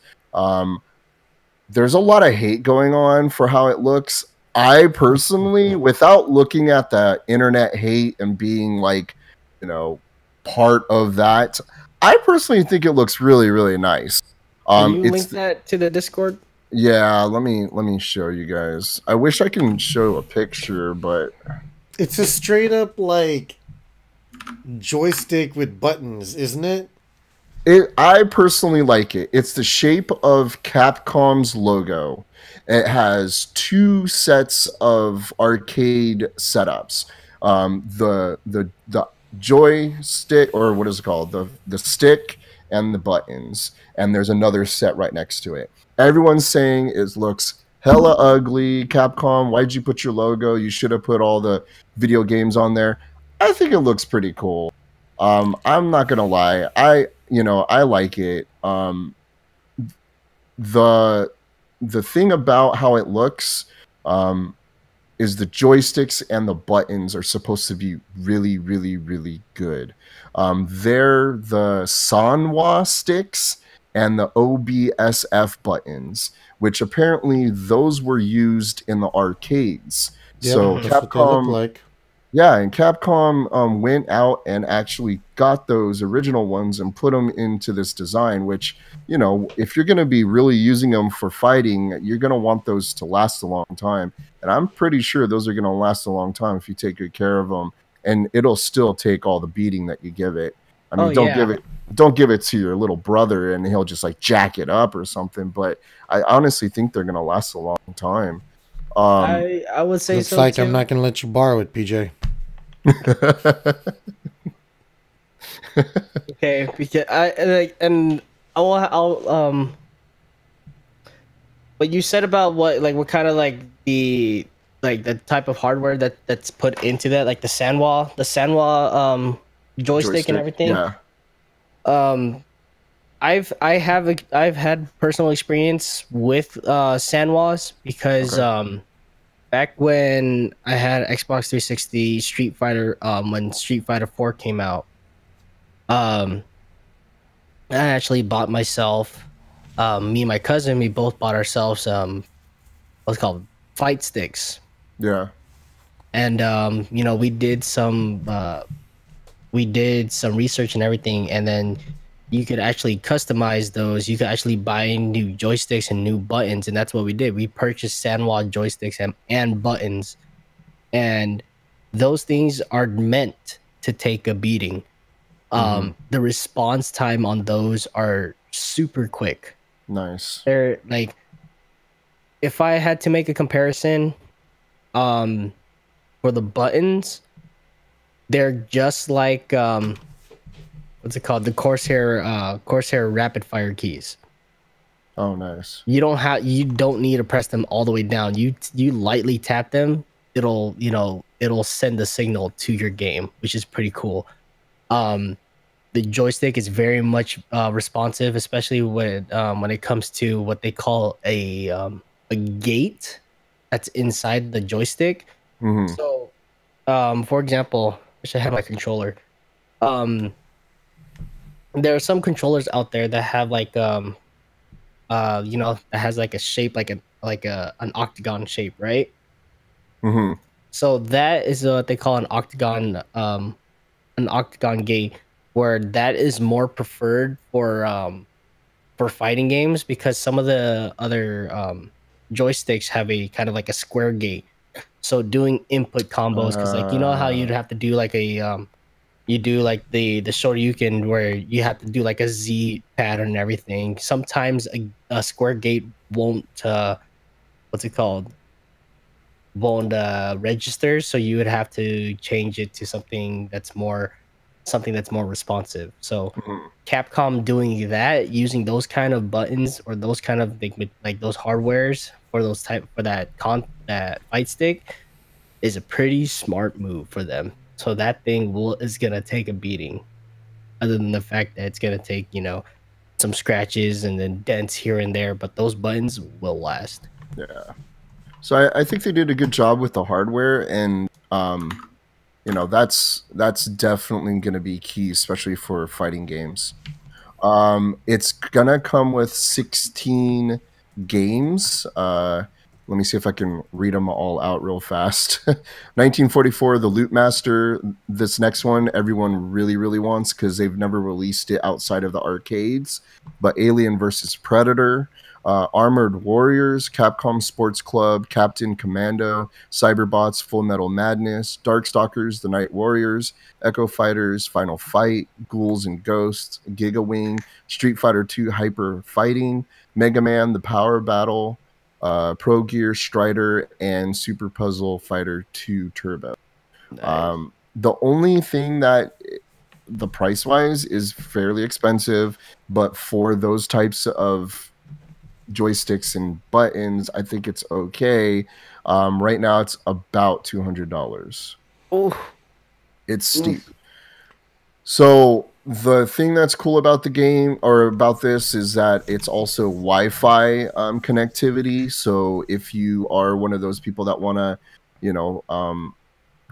There's a lot of hate going on for how it looks. I personally, without looking at the internet hate and being like, part of that, I personally think it looks really, really nice. Can you It's link that to the Discord? Yeah, let me show you guys. I wish I can show a picture, but It's a straight up like joystick with buttons, isn't it? I personally like it. It's the shape of Capcom's logo. It has two sets of arcade setups. The joystick, or what is it called? The stick and the buttons. And there's another set right next to it. Everyone's saying it looks hella ugly. Capcom, why'd you put your logo? You should have put all the video games on there. I think it looks pretty cool. I'm not gonna lie. I like it. The thing about how it looks is the joysticks and the buttons are supposed to be really, really, really good. They're the Sanwa sticks and the OBSF buttons, which apparently those were used in the arcades. Yep, So that's what they look Capcom, like. yeah, and Capcom went out and actually got those original ones and put them into this design, which, if you're going to be really using them for fighting, you're going to want those to last a long time. And I'm pretty sure those are going to last a long time if you take good care of them. And it'll still take all the beating that you give it. I mean, don't give it to your little brother and he'll just like jack it up or something. But I honestly think they're going to last a long time. I would say Looks so like too. I'm not gonna let you borrow it, PJ. Okay, because I like, and I'll what you said about what kind of like the type of hardware that's put into that, like the Sanwa joystick and everything. Yeah. I've had personal experience with Sanwas because Okay. back when I had Xbox 360 Street Fighter, when Street Fighter 4 came out, I actually bought myself, me and my cousin, we both bought ourselves what's it called, fight sticks. Yeah. And we did some research and everything, and then you could actually customize those. You could actually buy new joysticks and new buttons, and that's what we did. We purchased Sanwa joysticks and buttons, and those things are meant to take a beating. The response time on those are super quick. Nice. They're like, if I had to make a comparison, for the buttons, they're just like what's it called? The Corsair rapid fire keys. Oh, nice. You don't need to press them all the way down. You lightly tap them. It'll send a signal to your game, which is pretty cool. The joystick is very much responsive, especially when it comes to what they call a gate that's inside the joystick. Mm-hmm. So, for example, I should have my controller. There are some controllers out there that have like that has like a shape like an octagon shape, right? Mm-hmm. So that is what they call an octagon gate, where that is more preferred for fighting games, because some of the other joysticks have a kind of like a square gate. So doing input combos, because like how you'd have to do like you do like the Shoryuken, where you have to do like a Z pattern and everything. Sometimes a square gate won't what's it called? Won't register, so you would have to change it to something that's more responsive. So Mm-hmm. Capcom doing that, using those kind of buttons or those kind of like those hardwares for that fight stick is a pretty smart move for them. So that thing is gonna take a beating, other than the fact that it's gonna take some scratches and then dents here and there, but those buttons will last. Yeah. So I think they did a good job with the hardware, and that's definitely going to be key, especially for fighting games. It's gonna come with 16 games. Let me see if I can read them all out real fast. 1944, The Loot Master. This next one, everyone really, really wants because they've never released it outside of the arcades. But Alien versus Predator, Armored Warriors, Capcom Sports Club, Captain Commando, Cyberbots, Full Metal Madness, Darkstalkers, The Night Warriors, Echo Fighters, Final Fight, Ghouls and Ghosts, Giga Wing, Street Fighter 2 Hyper Fighting, Mega Man, The Power Battle, Pro Gear, Strider, and Super Puzzle Fighter 2 Turbo. Nice. The only thing that the price wise is fairly expensive, but for those types of joysticks and buttons, I think it's okay. Right now, it's about $200. Oh, It's steep. So the thing that's cool about the game or about this is that it's also Wi-Fi connectivity. So if you are one of those people that want to,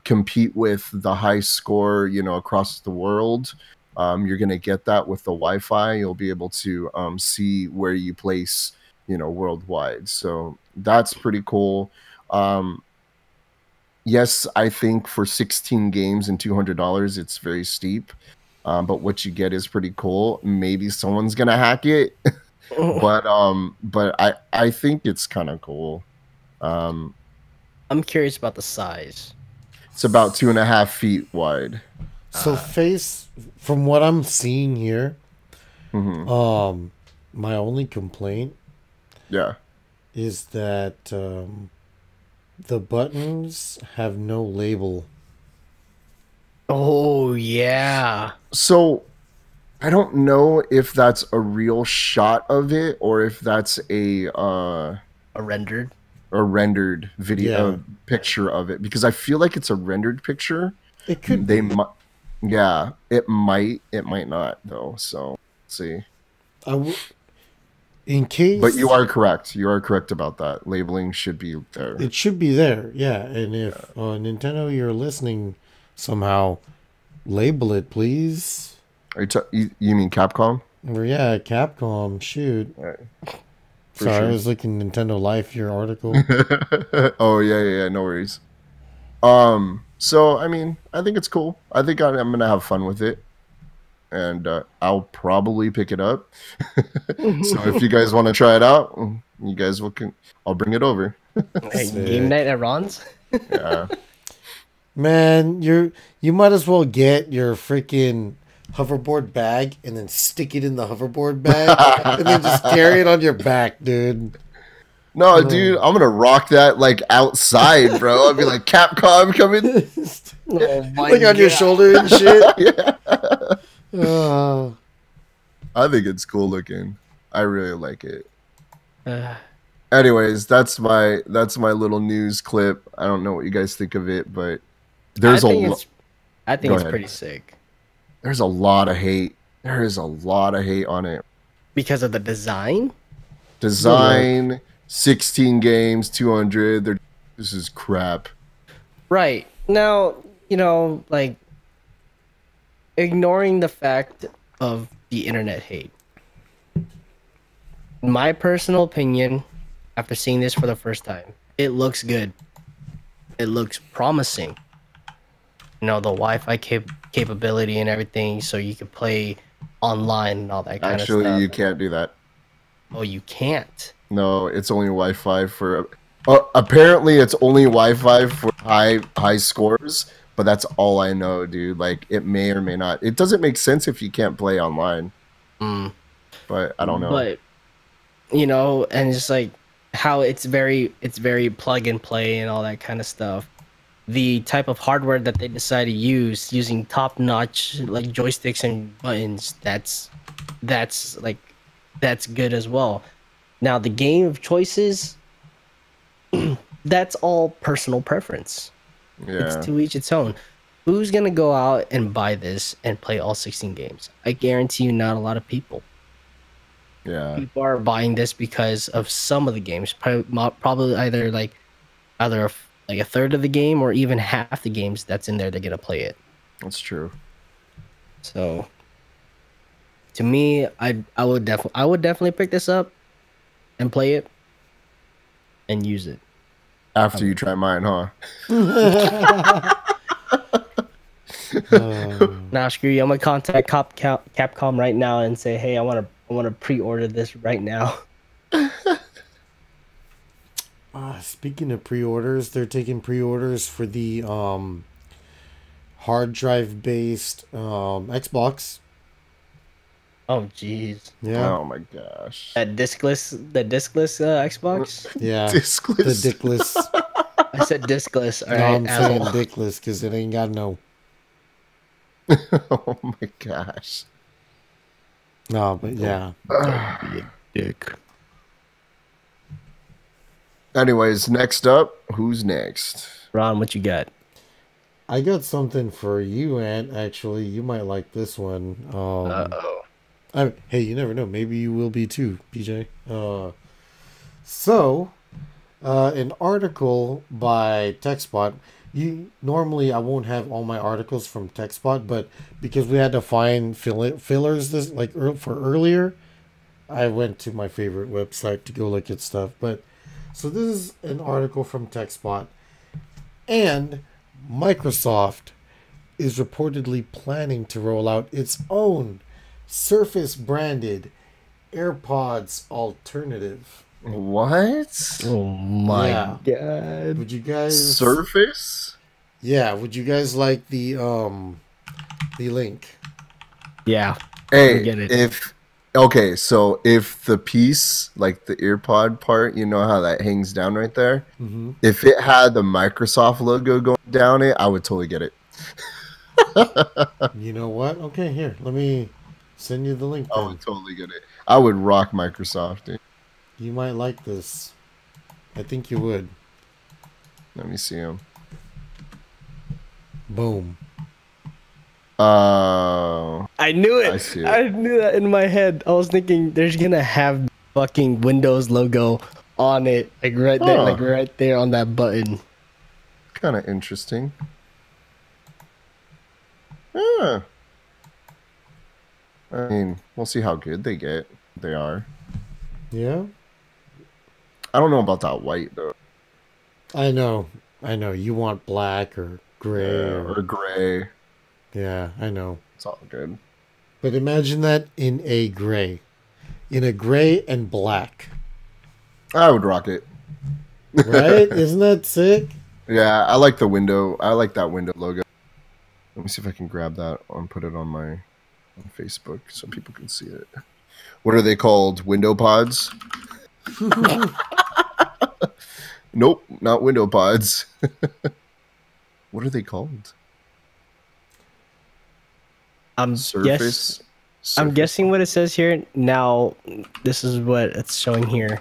compete with the high score, across the world, you're going to get that with the Wi-Fi. You'll be able to see where you place, worldwide. So that's pretty cool. Yes, I think for 16 games and $200, it's very steep. But what you get is pretty cool. Maybe someone's gonna hack it, but I think it's kind of cool. I'm curious about the size. It's about 2.5 feet wide. So from what I'm seeing here, Mm-hmm. my only complaint Yeah. is that the buttons have no label. Oh yeah. So I don't know if that's a real shot of it or if that's a rendered. rendered video Yeah. picture of it, because I feel like it's a rendered picture. It could They be. might, yeah, it might not though. So let's see. In case, But you are correct. You are correct about that. Labeling should be there. it should be there. Yeah, and if Nintendo, you're listening somehow, label it, please. Are you mean Capcom? Or yeah, Capcom. Shoot. Right. For Sorry, sure. I was looking Nintendo Life, your article. Oh yeah, no worries. So I mean, I think it's cool. I think I'm gonna have fun with it, and I'll probably pick it up. So if you guys want to try it out, you guys I'll bring it over. Hey, Sick. game night at Ron's. Yeah. Man, you might as well get your freaking hoverboard bag and then stick it in the hoverboard bag and then just carry it on your back, dude. No, dude, I'm gonna rock that like outside, bro. I'll be like, Capcom coming. Oh my Like on your God. shoulder and shit. Yeah. Uh, I think it's cool looking. I really like it. Uh, Anyways, that's my little news clip. I don't know what you guys think of it, but I there's a think lo- it's I think go it's ahead. pretty sick There's a lot of hate. There is a lot of hate on it. because of the design. Design, 16 games, 200. This is crap. Right. Now, like ignoring the fact of the internet hate. My personal opinion, after seeing this for the first time, it looks good. It looks promising. The Wi-Fi capability and everything, so you can play online and all that kind of Actually, stuff. you can't do that. Oh, you can't. No, it's only Wi-Fi for. Apparently, it's only Wi-Fi for high scores. But that's all I know, dude. Like, it may or may not. It doesn't make sense if you can't play online. Mm. But I don't know. But and it's like how it's very plug and play and all that kind of stuff. The type of hardware that they decide to use using top notch like joysticks and buttons, that's good as well. Now the game of choices, that's all personal preference. Yeah, It's to each its own. Who's gonna go out and buy this and play all 16 games? I guarantee you, not a lot of people. yeah. People are buying this because of some of the games. Probably either a third of the game or even half the games that's in there. They're gonna play it. That's true. So, to me, I would definitely pick this up and play it and use it. After you try mine, huh? Now, screw you. I'm gonna contact Capcom right now and say, hey, I wanna pre-order this right now. speaking of pre-orders, they're taking pre-orders for the hard drive based Xbox. Oh, jeez. Yeah, Oh my gosh. The discless Xbox. yeah. Discless. The dickless. I said discless. All No, right, I'm saying asshole. dickless because it ain't got no. Oh my gosh. No, but yeah. Be a dick. Anyways, next up, who's next? Ron, what you got? I got something for you, Ant. Actually, you might like this one. Uh-oh. Hey, you never know. Maybe you will be too, PJ. So, an article by TechSpot. Normally I won't have all my articles from TechSpot, but because we had to find fillers for earlier, I went to my favorite website to go look at stuff. But so this is an article from TechSpot, and Microsoft is reportedly planning to roll out its own Surface branded AirPods alternative. What? Oh my Yeah. god. Would you guys Surface? Yeah, would you guys like the link? Yeah. Hey, get it. if the piece, like the earpod part, you know how that hangs down right there? Mm-hmm. If it had the Microsoft logo going down it, I would totally get it. You know what? Okay, here. Let me send you the link I then. would totally get it. I would rock Microsoft, dude. You might like this. I think you would. Let me see them. Boom. I knew it. I see it. I knew that in my head. I was thinking there's gonna have fucking Windows logo on it, like right there, Huh. like right there on that button. Kind of interesting. Yeah. I mean, we'll see how good they are. Yeah? I don't know about that white though. I know. You want black or gray Or gray. Yeah, I know. It's all good. But imagine that in a gray. In a gray and black. I would rock it. Right? Isn't that sick? Yeah, I like the window. I like that window logo. Let me see if I can grab that and put it on Facebook so people can see it. What are they called? Window pods? Nope, not window pods. What are they called? Yes, Surface. I'm guessing what it says here. Now, this is what it's showing here.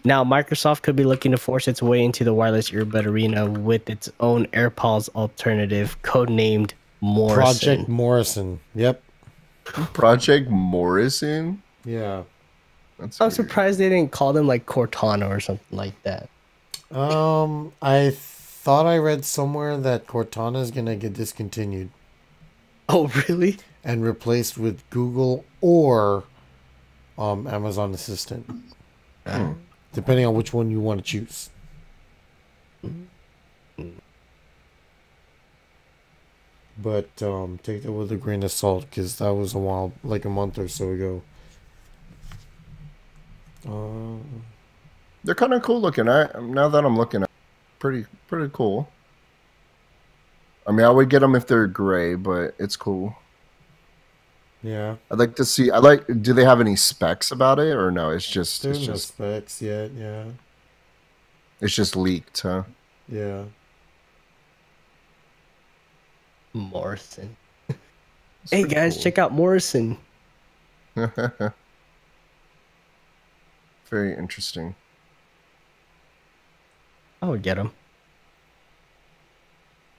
Now, Microsoft could be looking to force its way into the wireless earbud arena with its own AirPods alternative, codenamed Project Morrison. Morrison. Yep. Project Morrison. Yeah. That's I'm weird. surprised they didn't call them like Cortana or something like that. I thought I read somewhere that Cortana is gonna get discontinued Oh, really? and replaced with Google or Amazon Assistant, depending on which one you want to choose. But take that with a grain of salt because that was a while, like a month or so ago. They're kind of cool looking. Now that I'm looking at, pretty cool. I mean, I would get them if they're gray, but it's cool. Yeah, I'd like to see. Do they have any specs about it, or no? there's no specs yet. Yeah, it's just leaked, huh? yeah. Morrison. It's Hey pretty guys, cool. check out Morrison. Very interesting. I would get them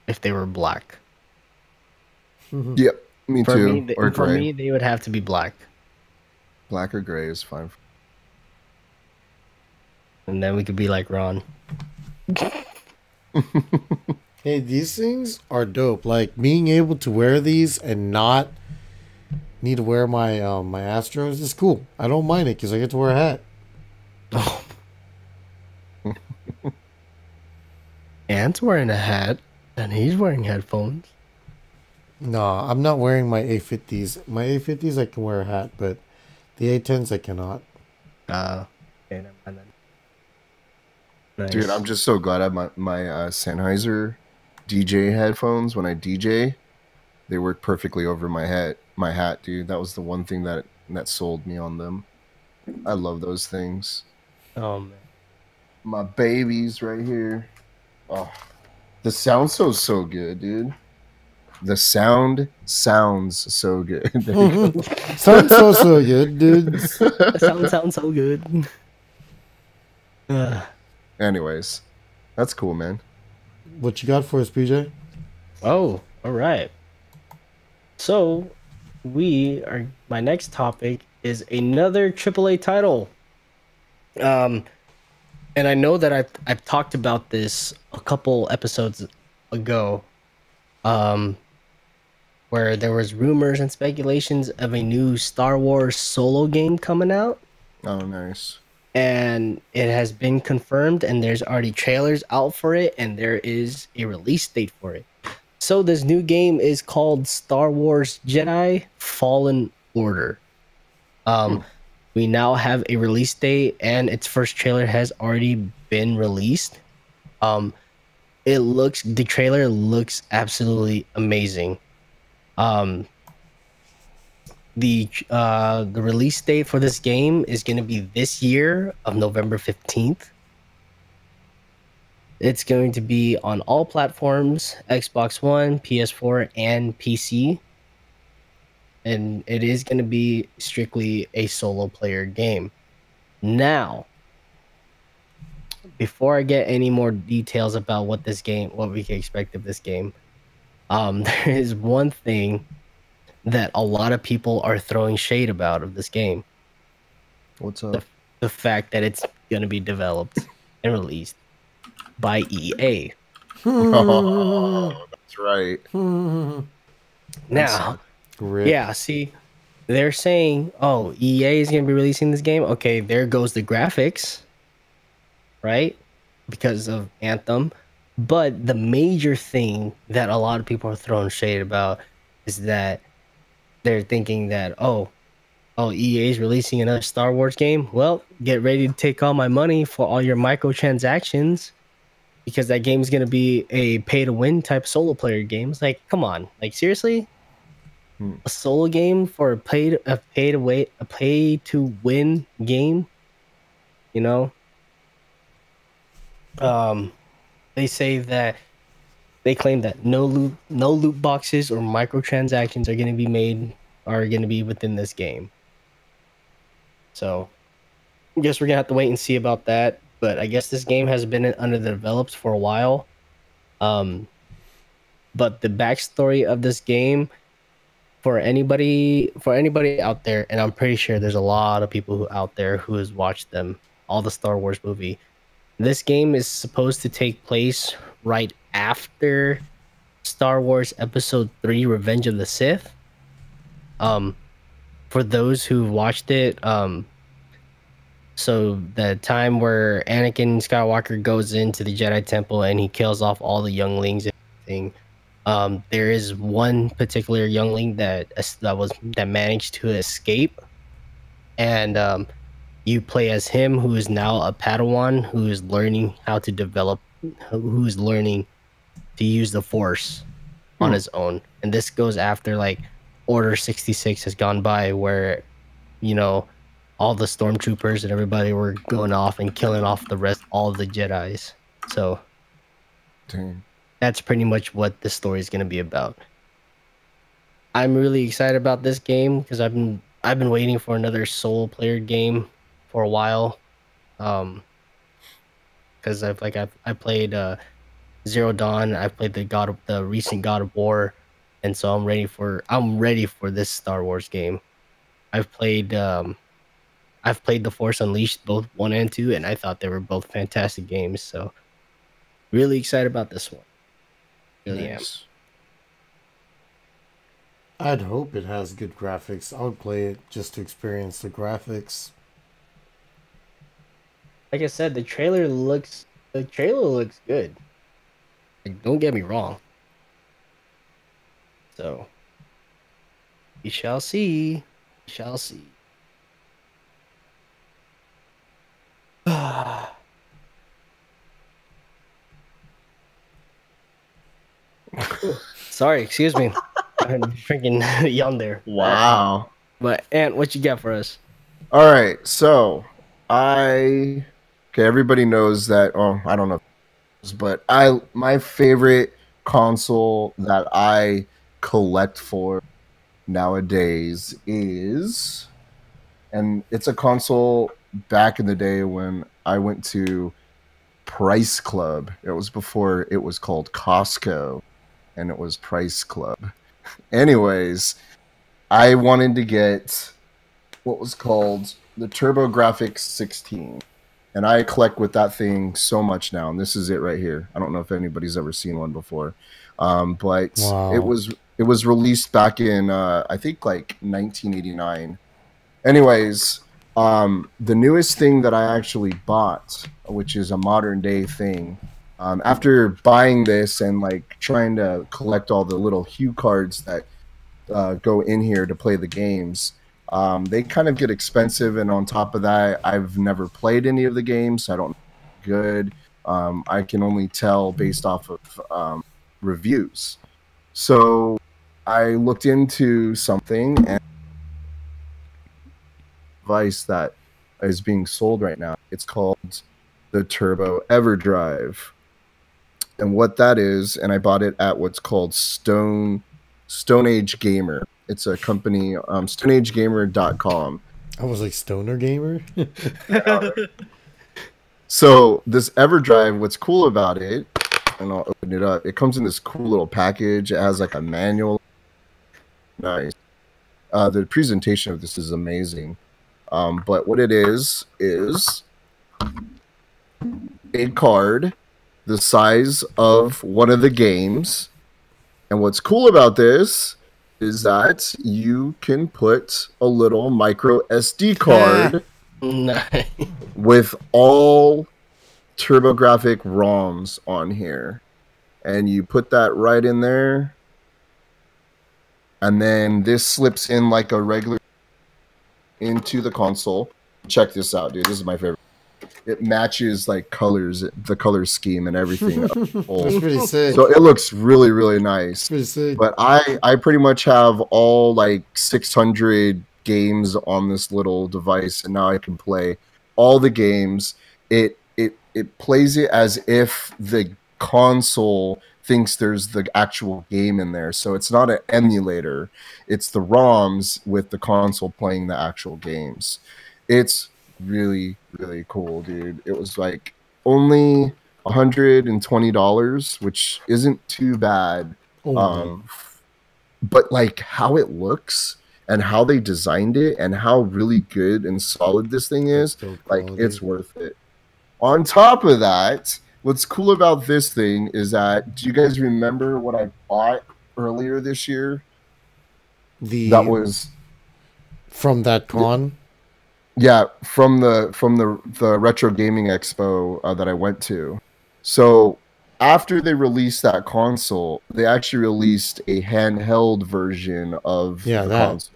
if they were black. Yep, me For too. me, Or for gray. me, they would have to be black, Black or gray is fine. and then we could be like Ron. Hey, these things are dope. Like being able to wear these and not need to wear my my Astros is cool. I don't mind it because I get to wear a hat. Ant's wearing a hat, and he's wearing headphones. No, I'm not wearing my A50s. My A50s I can wear a hat, but the A10s I cannot. Okay, never mind then. Nice. Dude, I'm just so glad I have my Sennheiser DJ headphones. When I DJ, they work perfectly over my hat, dude. That was the one thing that sold me on them. I love those things. Oh man. My babies right here. Oh, the sound so good, dude. The sound sounds so good. There you go. Sounds so good, dude. That sounds so good. Anyways, that's cool, man. What you got for us, PJ? Oh, all right. So, my next topic is another AAA title. And I know that I've talked about this a couple episodes ago, where there was rumors and speculations of a new Star Wars solo game coming out. Oh, nice. And it has been confirmed, and there's already trailers out for it, and there is a release date for it. So this new game is called Star Wars Jedi Fallen Order. We now have a release date, and its first trailer has already been released. The trailer looks absolutely amazing. The release date for this game is going to be this year of November 15th. It's going to be on all platforms, Xbox One, PS4, and PC. And it is going to be strictly a solo player game. Now, before I get any more details about what we can expect of this game, there is one thing that a lot of people are throwing shade about of this game. What's up? The fact that it's going to be developed and released by EA. Oh, that's right. Now, Rip. yeah, see, they're saying, oh, EA is going to be releasing this game. Okay, there goes the graphics, right? Because of Anthem. But the major thing that a lot of people are throwing shade about is that they're thinking that, oh, EA is releasing another Star Wars game. Well, get ready to take all my money for all your microtransactions, because that game is going to be a pay-to-win type solo player game. It's like, come on, like seriously? A solo game for a pay-to-win game? You know? They say that they claim that no loot boxes or microtransactions are going to be within this game. So I guess we're gonna have to wait and see about that. But I guess this game has been under the develops for a while. But the backstory of this game for anybody out there, and I'm pretty sure there's a lot of people out there who has watched all the Star Wars movie. This game is supposed to take place right after Star Wars Episode 3 Revenge of the Sith. For those who watched it, so the time where Anakin Skywalker goes into the Jedi Temple and he kills off all the younglings and everything, there is one particular youngling that managed to escape, and you play as him, who is now a Padawan who is learning who's learning to use the Force on his own. And this goes after like Order 66 has gone by, where all the stormtroopers and everybody were going off and killing off all of the Jedis. So Dang. That's pretty much what this story is going to be about. I'm really excited about this game because I've been waiting for another solo player game for a while. Because I played Zero Dawn, I played the recent God of War, and so I'm ready for this Star Wars game. I've played The Force Unleashed, both 1 and 2, and I thought they were both fantastic games. So really excited about this one. Really Nice. I'd hope it has good graphics. I would play it just to experience the graphics. Like I said, the trailer looks good. Like, don't get me wrong. So we shall see. We shall see. Sorry, excuse me. I'm freaking yawn there. Wow. But Ant, what you got for us? All right. So everybody knows that. Oh, I don't know, but my favorite console that I collect for nowadays is, and it's a console back in the day when I went to Price Club. It was before it was called Costco, and it was Price Club. Anyways, I wanted to get what was called the TurboGrafx 16. And I collect with that thing so much now. And this is it right here. I don't know if anybody's ever seen one before. But Wow. it was released back in, I think, like 1989. Anyways, the newest thing that I actually bought, which is a modern day thing, after buying this and like trying to collect all the little hue cards that go in here to play the games, they kind of get expensive, and on top of that, I've never played any of the games, so I don't know good. I can only tell based off of reviews. So I looked into something and device that is being sold right now. It's called the Turbo EverDrive. And what that is, and I bought it at what's called Stone Age Gamer. It's a company, stoneagegamer.com. I was like, Stoner Gamer? So this EverDrive, what's cool about it, and I'll open it up, it comes in this cool little package. It has like a manual. Nice. The presentation of this is amazing. But what it is a card the size of one of the games. And what's cool about this is that you can put a little micro SD card Nice. with all TurboGrafx ROMs on here. And you put that right in there. And then this slips in like a regular into the console. Check this out, dude. This is my favorite. It matches like colors, the color scheme and everything. That's pretty sick. So it looks really, really nice. Pretty sick. But I pretty much have all like 600 games on this little device, and now I can play all the games. It plays it as if the console thinks there's the actual game in there. So it's not an emulator. It's the ROMs with the console playing the actual games. It's really, really cool, dude. It was like only $120, which isn't too bad. Oh, But like how it looks and how they designed it and how really good and solid this thing that's is, dope like quality. it's worth it. On top of that, what's cool about this thing is that, do you guys remember what I bought earlier this year? That The was from that con. yeah, from the retro gaming expo that I went to. So after they released that console, they actually released a handheld version of Yeah, the that. console.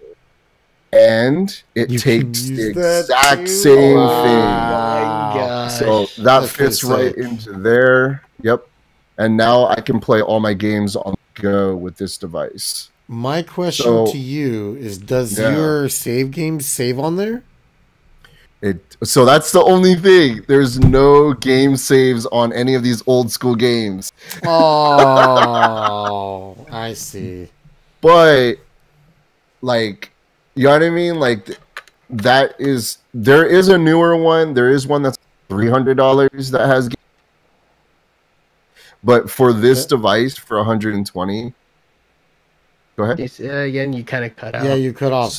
And it You can takes use the that exact too? same Oh thing. my gosh. So that That's pretty fits right sick. into there. Yep. And now I can play all my games on the go with this device. My question So to you is: does yeah. your save games save on there? So that's the only thing. There's no game saves on any of these old school games. Oh, I see. But like, you know what I mean? Like there is a newer one. There is one that's $300 that has, but for this device for 120. Go ahead. Again, you kind of cut out. Yeah, you cut off.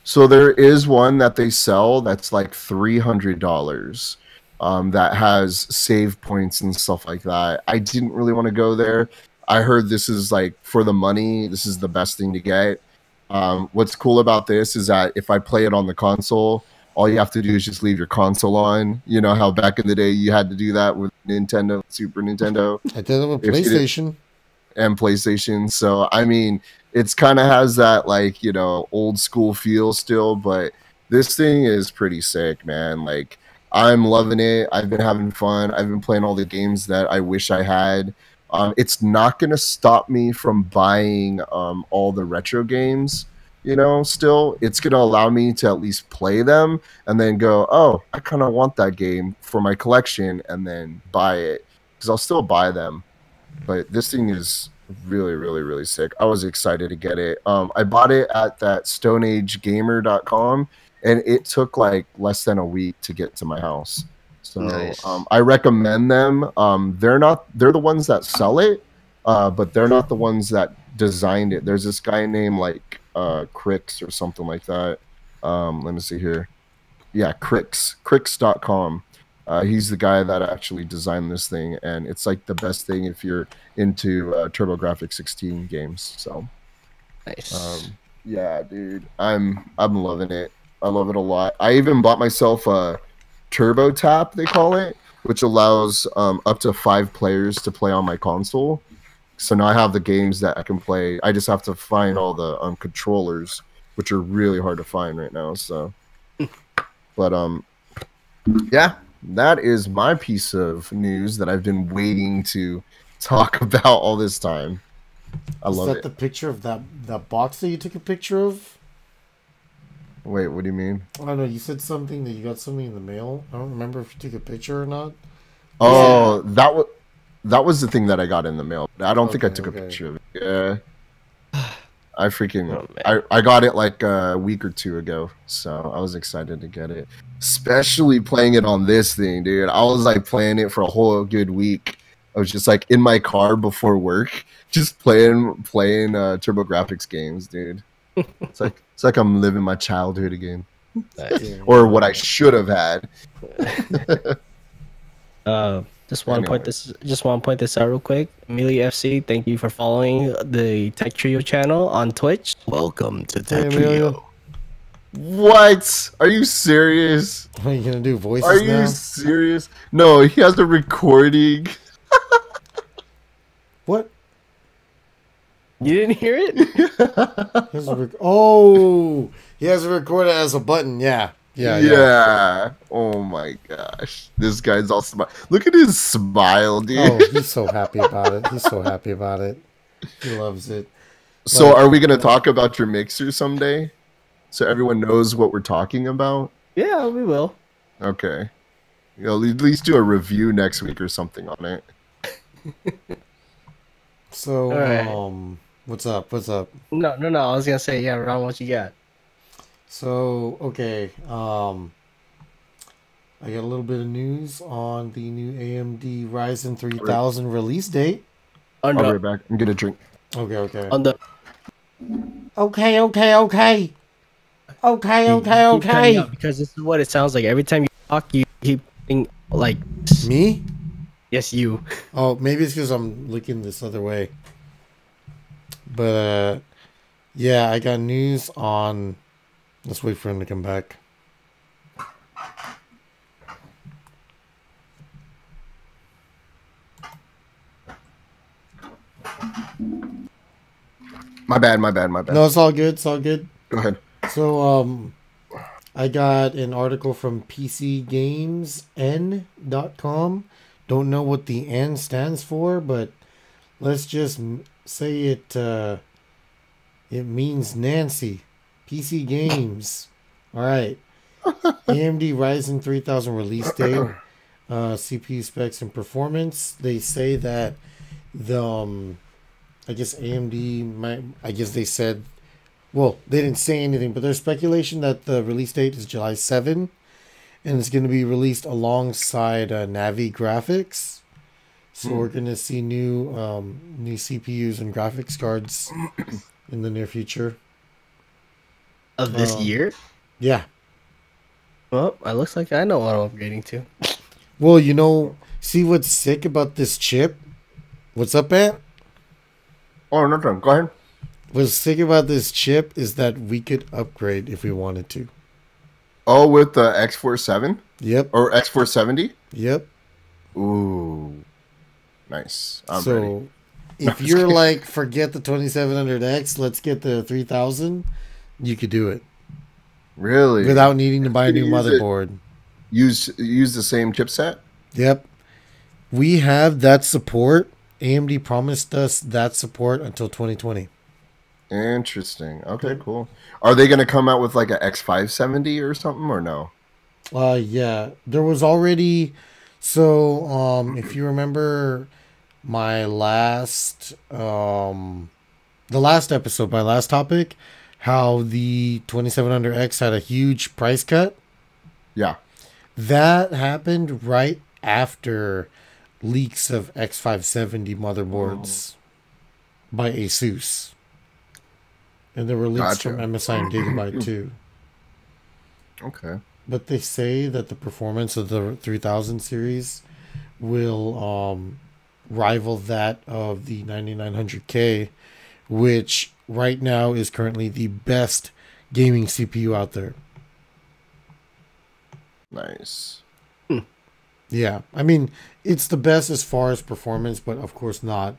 So there is one that they sell that's like $300, that has save points and stuff like that. I didn't really want to go there. I heard this is like, for the money, this is the best thing to get. What's cool about this is that if I play it on the console, all you have to do is just leave your console on. You know how back in the day you had to do that with Nintendo, Super Nintendo. I did it with If you did- PlayStation. and PlayStation. So I mean, it's kind of has that, like, you know, old school feel still, but this thing is pretty sick, man. Like, I'm loving it. I've been having fun. I've been playing all the games that I wish I had. It's not gonna stop me from buying all the retro games. You know, still, it's gonna allow me to at least play them and then go, oh, I kind of want that game for my collection, and then buy it, because I'll still buy them. But this thing is really, really, really sick. I was excited to get it. I bought it at that stoneagegamer.com, and it took like less than a week to get to my house. So Nice. I recommend them. They're the ones that sell it, but they're not the ones that designed it. There's this guy named like Crix or something like that. Let me see here. Yeah, Crix.com. He's the guy that actually designed this thing, and it's like the best thing if you're into TurboGrafx 16 games. So Nice. yeah, dude, I'm loving it. I love it a lot. I even bought myself a Turbo Tap, they call it, which allows up to 5 players to play on my console. So now I have the games that I can play. I just have to find all the controllers, which are really hard to find right now. So, but yeah, that is my piece of news that I've been waiting to talk about all this time. I Is love that it. the picture of that box that you took a picture of? Wait, what do you mean? I don't know. You said something that you got something in the mail. I don't remember if you took a picture or not. Oh, that was the thing that I got in the mail. I don't think I Okay, took okay. a picture of it. Yeah. I freaking Oh, man. I got it like a week or 2 ago, so I was excited to get it. Especially playing it on this thing, dude. I was like playing it for a whole good week. I was just like in my car before work, just playing TurboGrafx games, dude. It's like I'm living my childhood again, Nice. Yeah. or what I should have had. Just want to Anyway. point this out real quick. Amelia FC, thank you for following the Tech Trio channel on Twitch. Welcome to Hey, Tech Amelia. Trio. What? Are you serious? What are you gonna do? Voices Are you now? serious? No, he has a recording. What? You didn't hear it? He has oh, he has it recorded as a button. Yeah. Oh my gosh. This guy's all smile. Look at his smile, dude. Oh, he's so happy about it. He's so happy about it. He loves it. So are we going to talk about your mixer someday? So everyone knows what we're talking about? Yeah, we will. Okay. You know, at least do a review next week or something on it. So, All right. what's up? What's up? No. I was gonna say, yeah, Ron, what you got? So, okay, I got a little bit of news on the new AMD Ryzen All right, 3000 release date. On I'll be the right back and get a drink. Okay, okay. on the Okay, okay, okay. Okay, you okay, keep cutting out okay. because this is what it sounds like every time you talk. You keep putting like, Me? yes, you. Oh, maybe it's because I'm looking this other way. But, yeah, I got news on. Let's wait for him to come back. My bad. My bad. My bad. No, it's all good. It's all good. Go ahead. So, I got an article from PCGamesN.com. Don't know what the N stands for, but let's just say it means Nancy. PC Games. All right. AMD Ryzen 3000 release date, CPU specs and performance. They say that the I guess AMD might. I guess they said. Well, they didn't say anything, but there's speculation that the release date is July 7, and it's going to be released alongside Navi graphics. So we're going to see new CPUs and graphics cards in the near future. Of this Um, year. Yeah. Well, it looks like I know what I'm upgrading to. Well, see what's sick about this chip? What's up, Ant? Oh, no, no. Go ahead. What's sick about this chip is that we could upgrade if we wanted to. Oh, with the X47 Yep. or X470. Yep. Ooh, nice. I'm ready. So if you're like, forget the 2700X, let's get the 3000, you could do it Really? without needing to buy a new Use it- motherboard. Use the same chipset. Yep. We have that support. AMD promised us that support until 2020. Interesting. Okay, cool. Are they going to come out with like a X570 or something or no? Yeah. There was already if you remember my the last episode, my last topic, how the 2700X had a huge price cut. Yeah. That happened right after leaks of X570 motherboards by Asus. And there were leaks Gotcha. from MSI and Gigabyte too. Okay. But they say that the performance of the 3000 series will rival that of the 9900K, which right now is currently the best gaming CPU out there. Nice. Yeah, I mean, it's the best as far as performance, but of course not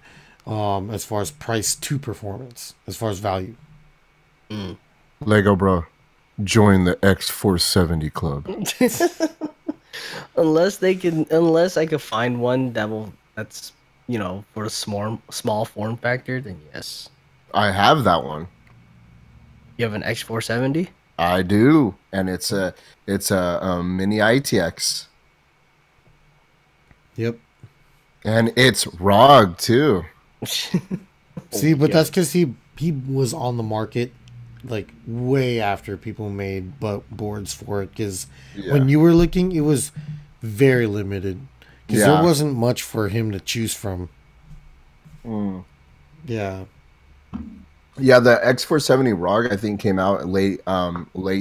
as far as price to performance, as far as value. Lego bro, join the X470 club. Unless I could find one that's for a small form factor, then yes. I have that one. You have an X470? I do, and it's a mini ITX, Yep. and it's ROG too. See, but that's because he was on the market like way after people made boards for it. Because when you were looking, it was very limited. Because Yeah. there wasn't much for him to choose from. Yeah. Yeah, the X470 ROG I think came out late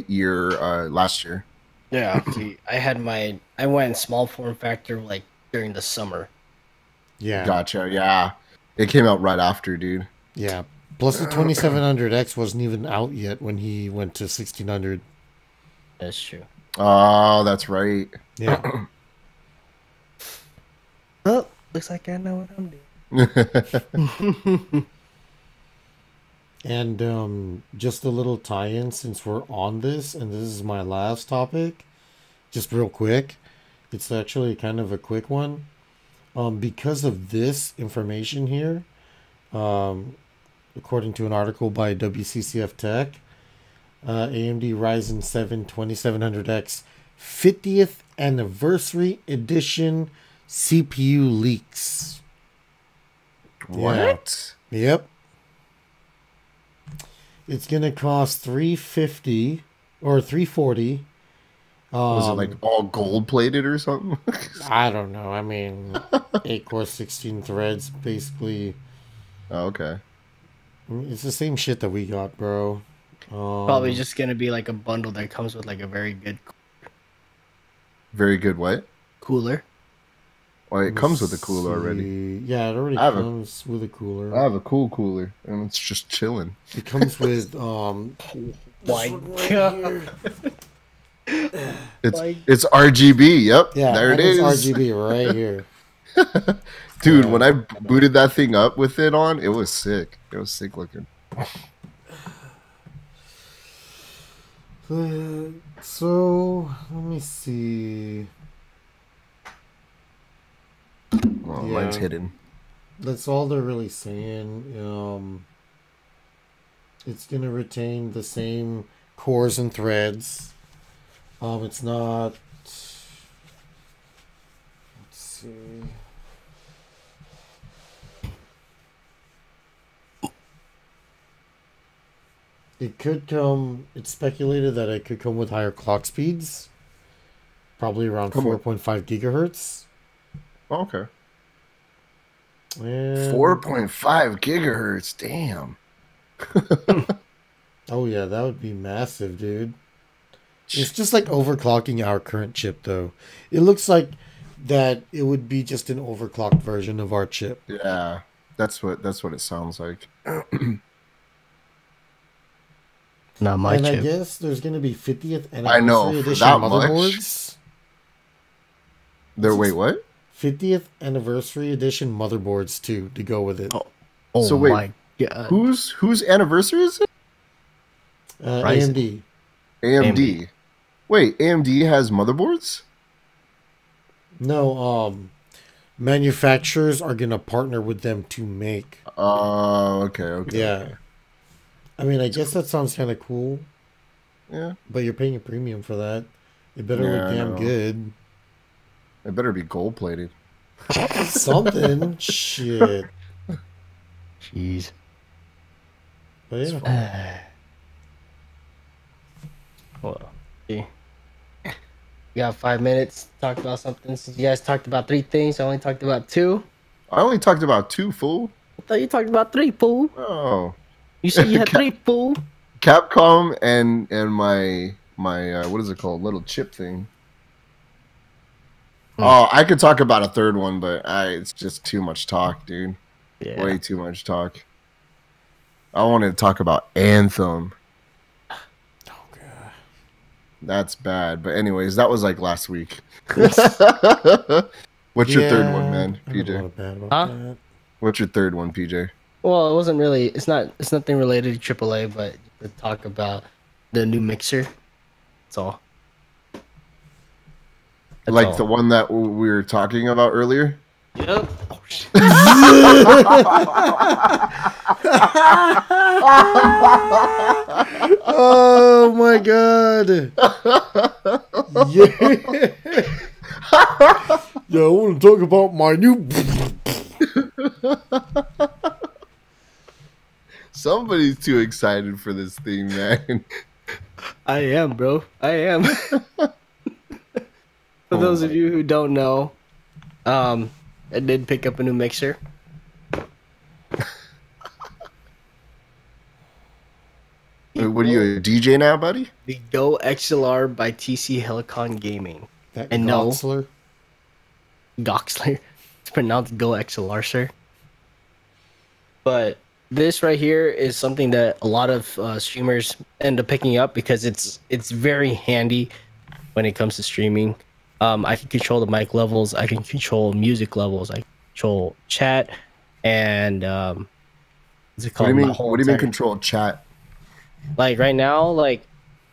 year last year. Yeah. See, I went small form factor like during the summer. Yeah. Gotcha. Yeah, it came out right after, dude. Yeah. Plus the 2700X wasn't even out yet when he went to 1600. That's true. Oh, that's right. Yeah. Oh, looks like I know what I'm doing. And just a little tie-in since we're on this, and this is my last topic, just real quick. It's actually kind of a quick one. Because of this information here, according to an article by WCCF Tech, AMD Ryzen 7 2700X 50th Anniversary Edition CPU leaks. What? Yeah. Yep. It's gonna cost $350 or $340. Was it like all gold plated or something? I don't know. I mean, 8 core, 16 threads, basically. Oh, okay. It's the same shit that we got, bro. Probably just gonna be like a bundle that comes with like a very good Very good what? cooler. Well, it comes with a cooler already. Yeah, it already comes with a cooler. I have a cool cooler, and it's just chilling. It comes with My God. It's RGB. Yep. Yeah, there it it's is. RGB right here. Dude, when I booted that thing up with it on, it was sick. It was sick looking. So let me see. Oh, mine's hidden. That's all they're really saying. It's gonna retain the same cores and threads. It's not. Let's see. It could come. It's speculated that it could come with higher clock speeds, probably around 4.5 gigahertz. Okay. And 4.5 gigahertz. Damn. oh yeah, that would be massive, dude. It's just like overclocking our current chip, though. It looks like that it would be just an overclocked version of our chip. Yeah, that's what it sounds like. Not my and chip. I guess there's going to be 50th I know, anniversary for edition that much. motherboards. Wait, what? 50th anniversary edition motherboards too to go with it. Oh So wait, my God. Whose anniversary is it? AMD. AMD. Wait, AMD has motherboards? No, manufacturers are going to partner with them to make. Oh, okay. Yeah. Okay. I mean, I guess that sounds kind of cool. Yeah. But you're paying a premium for that. It better Yeah, look I damn know. good. It better be gold plated. Something. Shit. Jeez. But yeah. Well, see. We got 5 minutes to talk about something. Since you guys talked about 3 things, I only talked about 2. I only talked about 2, fool. I thought you talked about 3, fool. Oh. You said you had 3, fool. Capcom and my what is it called? Little chip thing. Oh, I could talk about a third one, but it's just too much talk, dude. Yeah. Way too much talk. I wanted to talk about Anthem. Oh, God. That's bad. But anyways, that was like last week. What's your third one, man, I don't PJ? know bad about Huh? that. What's your third one, PJ? Well, it wasn't really. It's nothing related to AAA, but to talk about the new mixer. That's all. That's Like all. the one that we were talking about earlier? Yep. Oh, shit. Oh my God. Yeah. Yeah, I want to talk about my new. Somebody's too excited for this thing, man. I am, bro. I am. For those of you who don't know, I did pick up a new mixer. What are you, a DJ now, buddy? The Go XLR by TC Helicon Gaming. That And no. Goxler. Goxler. It's pronounced Go XLR, sir. But this right here is something that a lot of streamers end up picking up because it's very handy when it comes to streaming. I can control the mic levels. I can control music levels. I can control chat and what's it What called? do you My mean? whole What do you mean entire- control chat? Like right now, like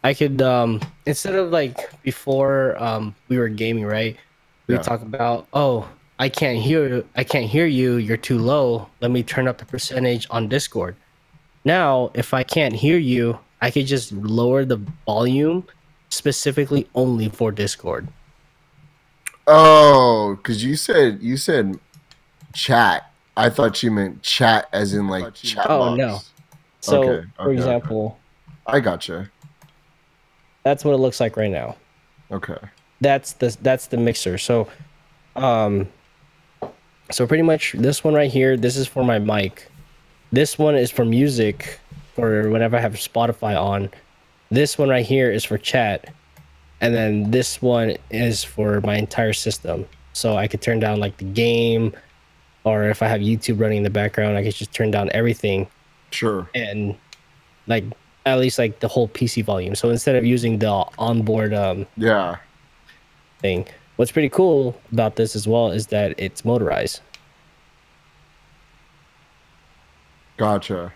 I could instead of like before we were gaming, right? We Yeah. talk about, oh, I can't hear you, you're too low. Let me turn up the percentage on Discord. Now, if I can't hear you, I could just lower the volume specifically only for Discord. Oh, because you said chat, I thought you meant chat as in like chat Oh no. box. So Okay, for okay. example, I gotcha. that's what it looks like right now. Okay. That's the mixer. Um so pretty much this one right here, this is for my mic. This one is for music for whenever I have Spotify on. This one right here is for chat. And then this one is for my entire system. So I could turn down like the game, or if I have YouTube running in the background, I could just turn down everything Sure. and like at least like the whole PC volume. So instead of using the onboard Yeah. thing, what's pretty cool about this as well is that it's motorized. Gotcha.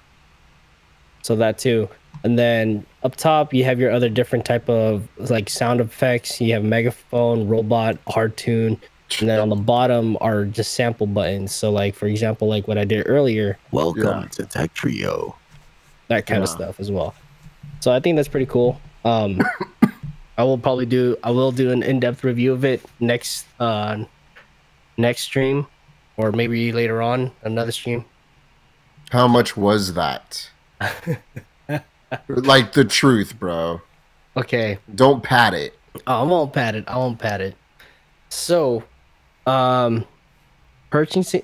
So that too. And then up top you have your other different type of like sound effects. You have megaphone, robot, hard tune, and then on the bottom are just sample buttons. So like for example, like what I did earlier, Welcome to Tech Trio. that kind of stuff as well. So I think that's pretty cool. I will do an in-depth review of it next stream, or maybe later on another stream. How much was that? Like the truth, bro. Okay. Don't pat it. Oh, I won't pat it. So, purchasing.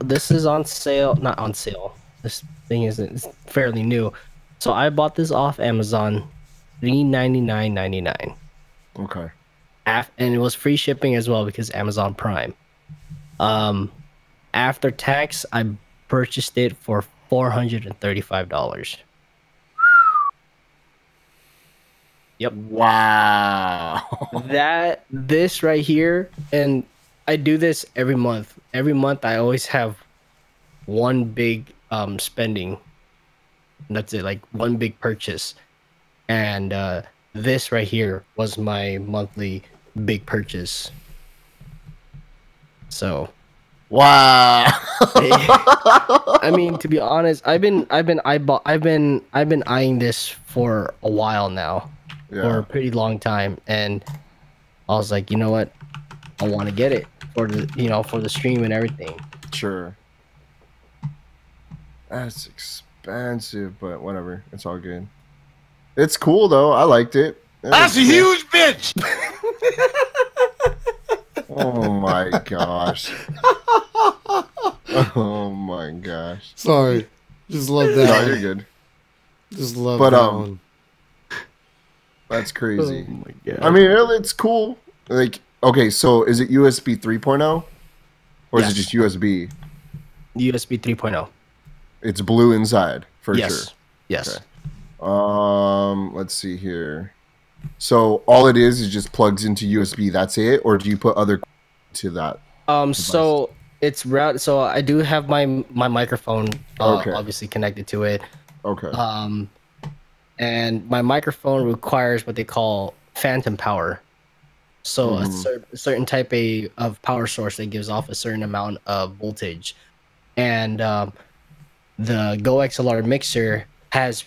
This is on sale. Not on sale. This thing is fairly new. So I bought this off Amazon, $399.99. Okay. And it was free shipping as well because Amazon Prime. After tax, I purchased it for $435. Yep. Wow. This right here, and I do this every month. Every month I always have one big spending. That's it, like one big purchase. And this right here was my monthly big purchase. So wow. I mean, to be honest, I've been eyeing this for a while now. For a pretty long time, and I was like, you know what, I want to get it for the stream and everything. Sure. That's expensive, but whatever, it's all good. It's cool though. I liked it. That's a huge bitch. Oh my gosh. Oh my gosh. Sorry, just love that. No, you're good. Just love But that one. That's crazy. Oh my god. I mean, it's cool. Like, okay, so is it USB 3.0 or is it just USB? USB 3.0. It's blue inside for sure. Yes. Okay. Let's see here. So all it is just plugs into USB. That's it, or do you put other to that? So it's route. So I do have my microphone obviously connected to it. Okay. And my microphone requires what they call phantom power. So a certain type of power source that gives off a certain amount of voltage. And the Go XLR mixer has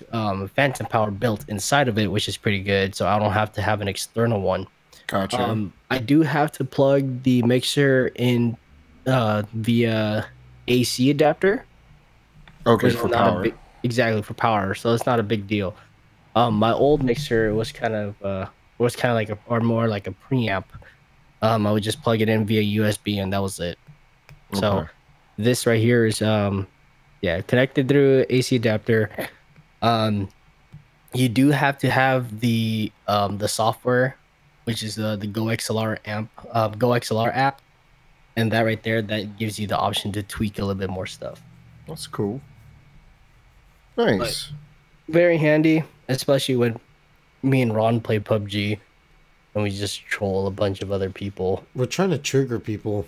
phantom power built inside of it, which is pretty good. So I don't have to have an external one. Gotcha. I do have to plug the mixer in via AC adapter. Okay, for power. Exactly, for power. So it's not a big deal. My old mixer was kind of like more like a preamp. I would just plug it in via USB and that was it. So this right here is connected through AC adapter. You do have to have the software, which is the Go XLR app, and that right there, that gives you the option to tweak a little bit more stuff. That's cool. Nice. But very handy, especially when me and Ron play PUBG and we just troll a bunch of other people. We're trying to trigger people,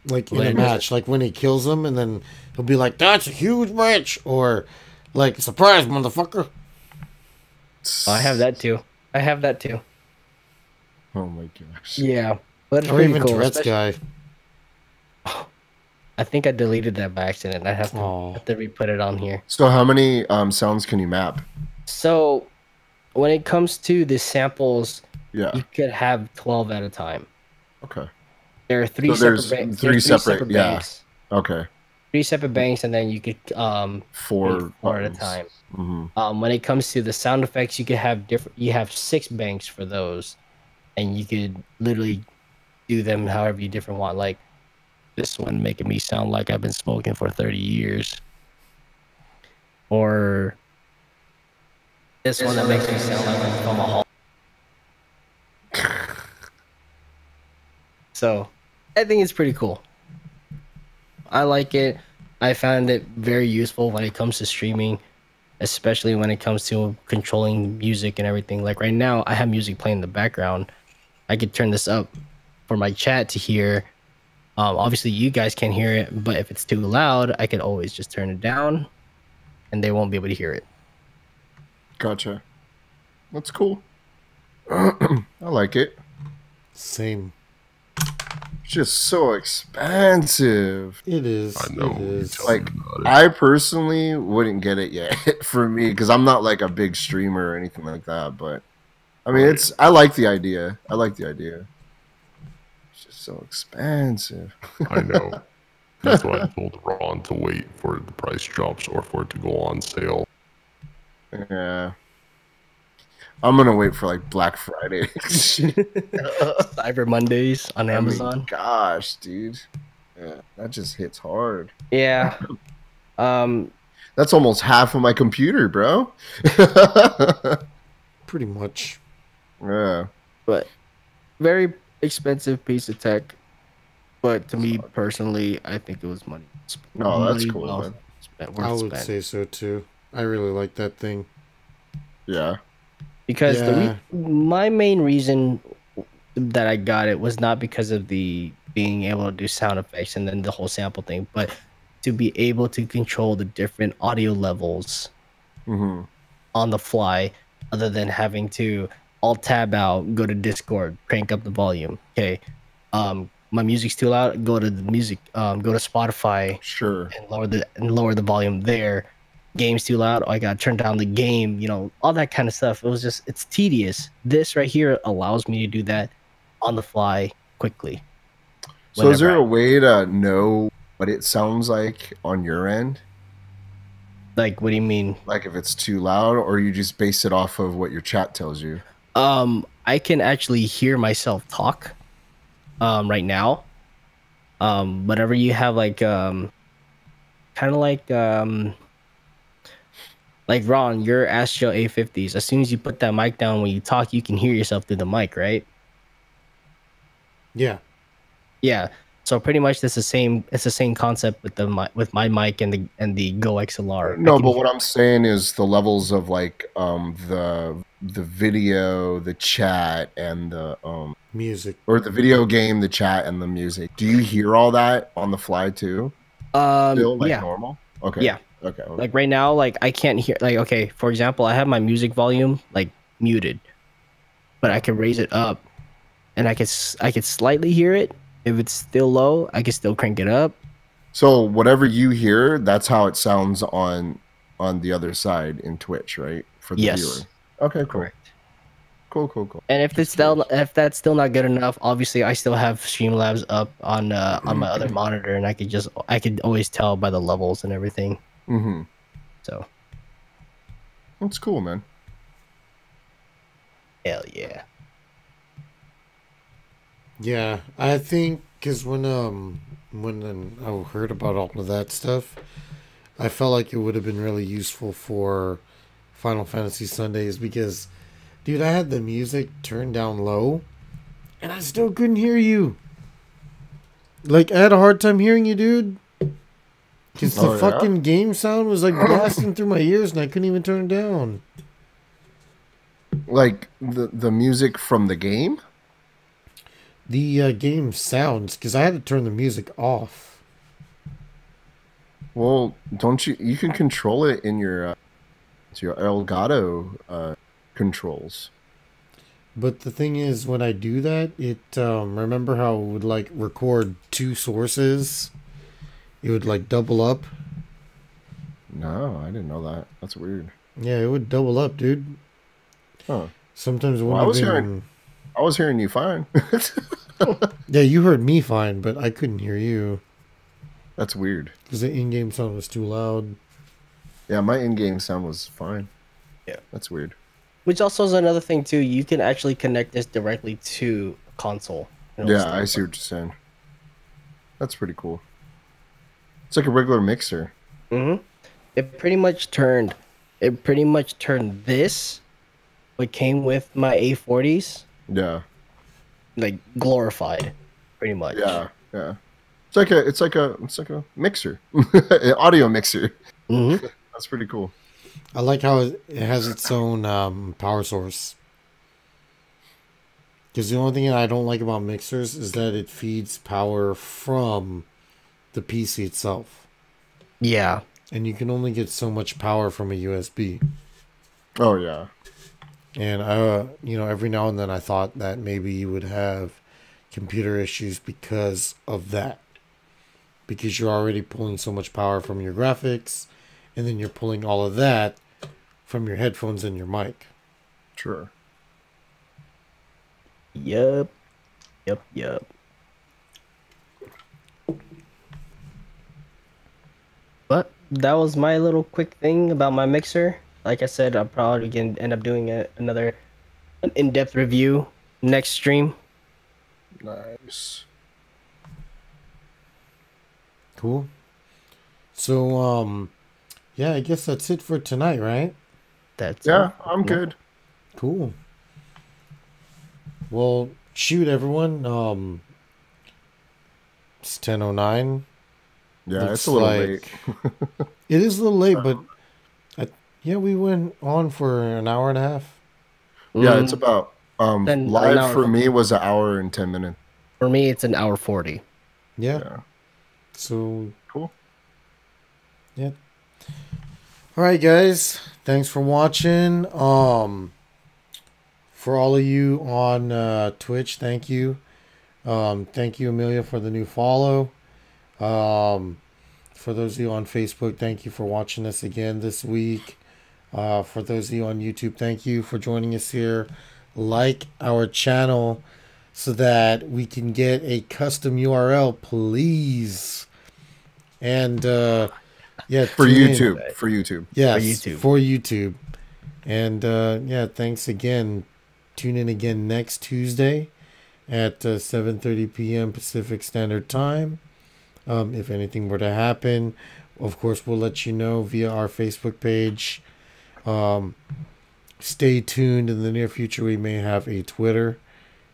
like in a match, like when he kills them, and then he'll be like, "That's a huge match," or like, "Surprise, motherfucker." I have that too. Oh my gosh. Yeah, but it's Or pretty even cool. Tourette's guy. I think I deleted that by accident. I have to re-put it on here. So how many sounds can you map? So when it comes to the samples, Yeah. you could have 12 at a time. Okay. There are three So there's separate three separate banks. Okay. 3 separate banks, and then you could create 4 4 at a buttons. time. Hmm. When it comes to the sound effects, you could have different. You have 6 banks for those, and you could literally do them however you different want. Like this one making me sound like I've been smoking for 30 years, or this one that makes me sound like I'm from a hall. So, I think it's pretty cool. I like it. I found it very useful when it comes to streaming, especially when it comes to controlling music and everything. Like right now, I have music playing in the background. I could turn this up for my chat to hear. Obviously, you guys can't hear it, but if it's too loud, I could always just turn it down, and they won't be able to hear it. Gotcha. That's cool. I like it. Same. It's just so expensive. It is. I know. It is. Like, I personally wouldn't get it yet for me because I'm not like a big streamer or anything like that. But I mean, I like the idea. It's just so expensive. I know. That's why I told Ron to wait for the price drops or for it to go on sale. Yeah. I'm gonna wait for like Black Friday. Cyber Mondays on I mean, Amazon. gosh, dude. Yeah, that just hits hard. Yeah. That's almost half of my computer, bro. Pretty much. Yeah. But very expensive piece of tech. But to me personally, I think it was money. No, that's money cool, well man. spent, I worth would spent. say so too. I really like that thing. Yeah. Because Yeah. my main reason that I got it was not because of the being able to do sound effects and then the whole sample thing, but to be able to control the different audio levels Mm-hmm. on the fly, other than having to alt tab out, go to Discord, crank up the volume. Okay, my music's too loud. Go to the music. Go to Spotify Sure. and lower the volume there. Game's too loud. Oh, I gotta turn down the game. You know, all that kind of stuff. It's tedious. This right here allows me to do that on the fly quickly. So is there Whenever a way to know what it sounds like on your end? like, what do you mean? Like if it's too loud, or you just base it off of what your chat tells you? I can actually hear myself talk. Right now. Whenever you have kind of like Ron, your Astro A50s. As soon as you put that mic down when you talk, you can hear yourself through the mic, right? Yeah. Yeah. So pretty much that's the same. It's the same concept with with my mic and the Go XLR. No, but what I'm saying is the levels of like the video, the chat, and the Music. or the video game, the chat, and the music. Do you hear all that on the fly too? Still like Yeah. normal? Okay. Yeah. Okay. Like right now, like I can't hear. Like okay, for example, I have my music volume like muted, but I can raise it up, and I could slightly hear it. If it's still low, I can still crank it up. So whatever you hear, that's how it sounds on the other side in Twitch, right? For the Yes. viewer. Okay, cool. Correct. Cool. And if that's still not good enough, obviously I still have Streamlabs up on my other monitor, and I could always tell by the levels and everything. Mm-hmm. So That's cool, man. hell yeah. Yeah, I think because when I heard about all of that stuff, I felt like it would have been really useful for Final Fantasy Sundays because, dude, I had the music turned down low, and I still couldn't hear you. Like I had a hard time hearing you, dude. Because the Oh, yeah? fucking game sound was like blasting through my ears, and I couldn't even turn it down. Like the music from the game? The game sounds because I had to turn the music off. Well, don't you can control it in your Elgato controls. But the thing is, when I do that, it remember how it would like record two sources? It would like double up. No, I didn't know that. That's weird. Yeah, it would double up, dude. Huh. Sometimes it Well, I wouldn't was hearing you fine. Yeah, you heard me fine, but I couldn't hear you. That's weird. Because the in-game sound was too loud. Yeah, my in-game sound was fine. Yeah. That's weird. Which also is another thing too. You can actually connect this directly to a console. Yeah, I see what you're saying. That's pretty cool. It's like a regular mixer. Mm-hmm. It pretty much turned this, what came with my A40s, Yeah. like glorified, pretty much. Yeah. Yeah. It's like a mixer. An audio mixer. Mm-hmm. That's pretty cool. I like how it has its own power source. Because the only thing I don't like about mixers is that it feeds power from the PC itself. Yeah. And you can only get so much power from a USB. Oh yeah. And every now and then I thought that maybe you would have computer issues because of that. Because you're already pulling so much power from your graphics, and then you're pulling all of that from your headphones and your mic. Sure. Yup. But that was my little quick thing about my mixer. Like I said, I'm probably gonna end up doing an in-depth review next stream. Nice. Cool. So, yeah, I guess that's it for tonight, right? That's Yeah, it. I'm good. Cool. Well, shoot, everyone. It's 10:09. Yeah, Looks it's a little like- late. It is a little late, but yeah, we went on for an hour and a half. Yeah, it's about Then an live hour. for me was 1 hour and 10 minutes. For me, it's an hour 40. Yeah. Yeah. So, Cool. yeah. All right, guys. Thanks for watching. For all of you on Twitch, thank you. Thank you, Amelia, for the new follow. For those of you on Facebook, thank you for watching us again this week. For those of you on YouTube, thank you for joining us here. Like our channel so that we can get a custom URL, please. And yeah, For tune in. YouTube. For YouTube. Yes, For YouTube. for YouTube. And yeah, thanks again. Tune in again next Tuesday at 7:30 p.m. Pacific Standard Time. If anything were to happen, of course, we'll let you know via our Facebook page. Stay tuned. In the near future, we may have a Twitter.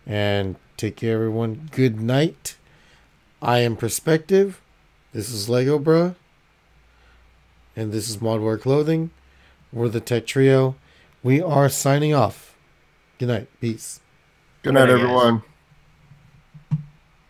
And take care, everyone. Good night. I am Perspective. This is Lego Bruh. And this is Modware Clothing. We're the Tech Trio. We are signing off. Good night. Peace. Good night, night, guys. everyone.